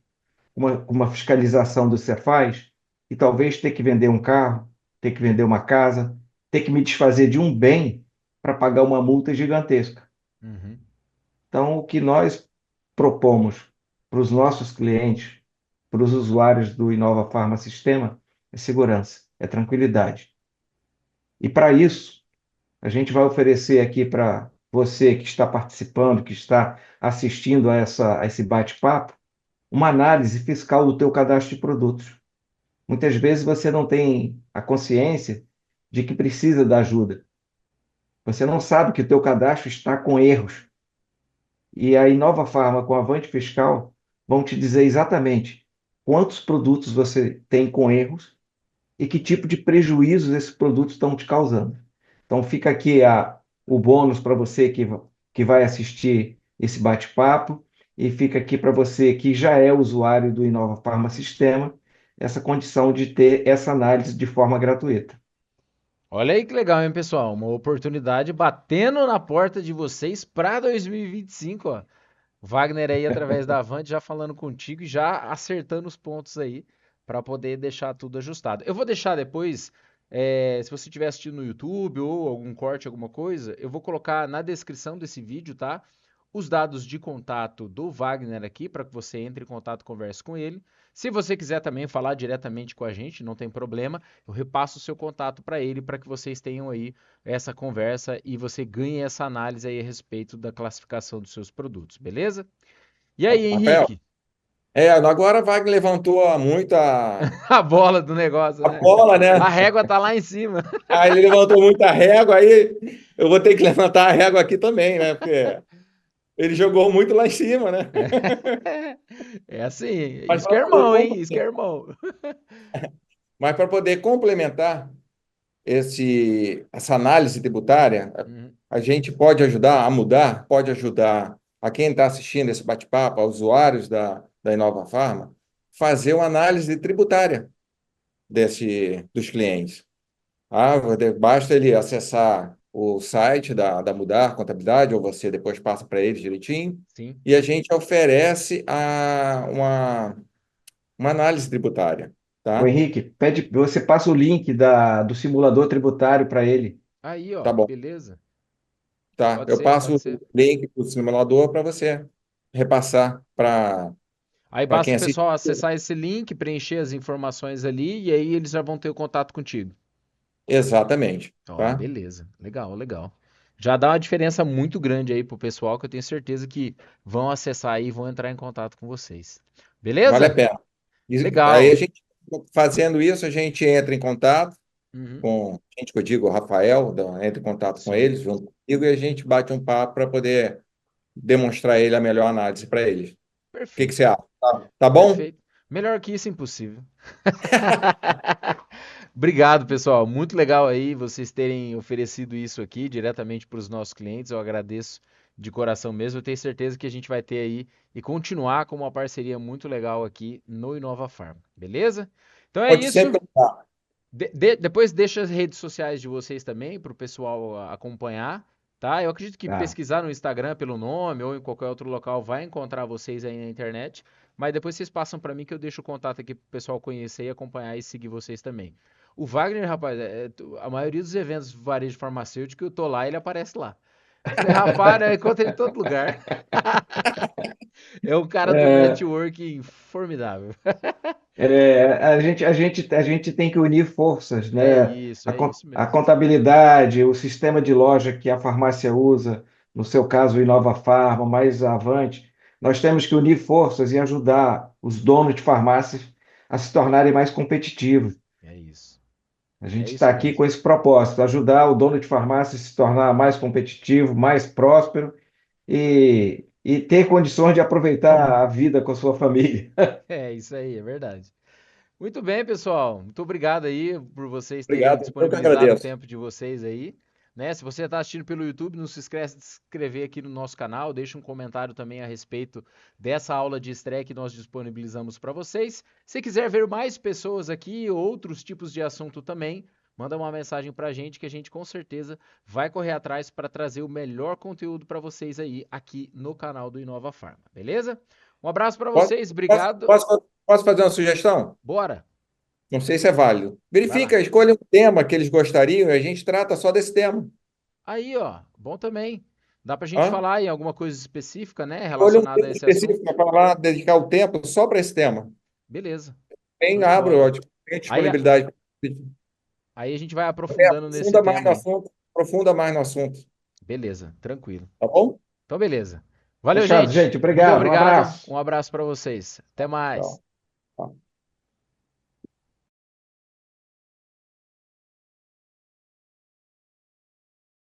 com uma fiscalização do Cefaz e talvez ter que vender um carro, ter que vender uma casa, ter que me desfazer de um bem para pagar uma multa gigantesca. Uhum. Então, o que nós propomos para os nossos clientes, para os usuários do Inova Farma Sistema, é segurança, é tranquilidade. E para isso, a gente vai oferecer aqui para você que está participando, que está assistindo a esse bate-papo, uma análise fiscal do teu cadastro de produtos. Muitas vezes você não tem a consciência de que precisa da ajuda. Você não sabe que o teu cadastro está com erros. E a Inova Farma com a Avante Fiscal vão te dizer exatamente quantos produtos você tem com erros e que tipo de prejuízos esses produtos estão te causando. Então fica aqui o bônus para você que vai assistir esse bate-papo e fica aqui para você que já é usuário do Inova Farma Sistema, essa condição de ter essa análise de forma gratuita. Olha aí que legal, hein, pessoal? Uma oportunidade batendo na porta de vocês para 2025, ó. Wagner aí através da Avante já falando contigo e já acertando os pontos aí para poder deixar tudo ajustado. Eu vou deixar depois, se você estiver assistindo no YouTube ou algum corte, alguma coisa, eu vou colocar na descrição desse vídeo, tá? Os dados de contato do Wagner aqui para que você entre em contato e converse com ele. Se você quiser também falar diretamente com a gente, não tem problema, eu repasso o seu contato para ele para que vocês tenham aí essa conversa e você ganhe essa análise aí a respeito da classificação dos seus produtos, beleza? E aí, Rafael, Henrique? agora a Wagner levantou muito A bola do negócio, a né? bola, A né? régua tá lá em cima. Aí ele levantou muito a régua, aí eu vou ter que levantar a régua aqui também, né? Porque ele jogou muito lá em cima, né? É assim, Mas isso que para é poder, irmão, hein? Isso que é complementar- irmão. mas para poder complementar essa análise tributária, Uhum. a gente pode ajudar a mudar, pode ajudar a quem está assistindo esse bate-papo, a usuários da Inova Farma, fazer uma análise tributária dos clientes. Basta ele acessar o site da Mudar Contabilidade, ou você depois passa para eles direitinho, Sim. e a gente oferece uma análise tributária, O tá? Henrique, você passa o link do simulador tributário para ele. Aí, ó, Tá bom, beleza. tá? Pode Eu ser, passo pode o ser. link para o simulador para você repassar Aí para basta quem o assiste. pessoal acessar esse link, preencher as informações ali e aí eles já vão ter o contato contigo. Exatamente, Ó, tá? beleza. Legal, legal. Já dá uma diferença muito grande aí pro pessoal que eu tenho certeza que vão acessar aí e vão entrar em contato com vocês. Vale a Beleza? pena. Aí a Legal. gente, fazendo isso, a gente entra em contato Uhum. com, a gente que eu digo, o Rafael, entra em contato com Sim, eles, junto comigo, e a gente bate um papo para poder demonstrar ele a melhor análise para eles. O que que perfeito. você acha? Tá bom? Perfeito. Melhor que isso, impossível. Obrigado, pessoal. Muito legal aí vocês terem oferecido isso aqui diretamente para os nossos clientes. Eu agradeço de coração mesmo. Eu tenho certeza que a gente vai ter aí e continuar com uma parceria muito legal aqui no Inova Farm. Beleza? Então é Pode isso. sempre contar. Depois deixa as redes sociais de vocês também para o pessoal acompanhar, tá? Eu acredito que Tá? pesquisar no Instagram pelo nome ou em qualquer outro local vai encontrar vocês aí na internet, mas depois vocês passam para mim que eu deixo o contato aqui pro pessoal conhecer e acompanhar e seguir vocês também. O Wagner, rapaz, a maioria dos eventos de varejo farmacêutico eu tô lá, ele aparece lá. Você repara, eu encontro ele em todo lugar. É um cara do É, networking formidável. a gente tem que unir forças, né? É isso A mesmo. contabilidade, o sistema de loja que a farmácia usa, no seu caso, o Inova Farma, mais avante, nós temos que unir forças e ajudar os donos de farmácias a se tornarem mais competitivos. É isso. A É gente está isso aqui mesmo. com esse propósito, ajudar o dono de farmácia a se tornar mais competitivo, mais próspero e ter condições de aproveitar a vida com a sua família. É isso aí, é verdade. Muito bem, pessoal. Muito obrigado aí por vocês terem Obrigado, eu que disponibilizado o agradeço. tempo de vocês aí. Né? Se você está assistindo pelo YouTube, não se esqueça de se inscrever aqui no nosso canal, deixa um comentário também a respeito dessa aula de estreia que nós disponibilizamos para vocês. Se quiser ver mais pessoas aqui, outros tipos de assunto também, manda uma mensagem para a gente que a gente com certeza vai correr atrás para trazer o melhor conteúdo para vocês aí aqui no canal do Inova Farma, beleza? Um abraço para Posso, vocês, obrigado. posso fazer uma sugestão? Bora, Não sei se é válido. vai lá. Verifica, escolha um tema que eles gostariam e a gente trata só desse tema. Aí, ó, bom também. Dá pra gente Hã? falar em alguma coisa específica, né, Escolha um relacionada a tema esse assunto? específico para falar, dedicar o tempo só para esse tema. Beleza, Bem, show de abro, bola. ó, tenho Aí, disponibilidade. aí a gente vai aprofundando nesse tema aí. Aprofunda mais no assunto, Beleza, tranquilo. tá bom? Então, beleza. Valeu, Fechado, gente. gente. Muito Obrigado. Um obrigado. abraço. Um abraço pra vocês. Até mais. Tchau. Tchau.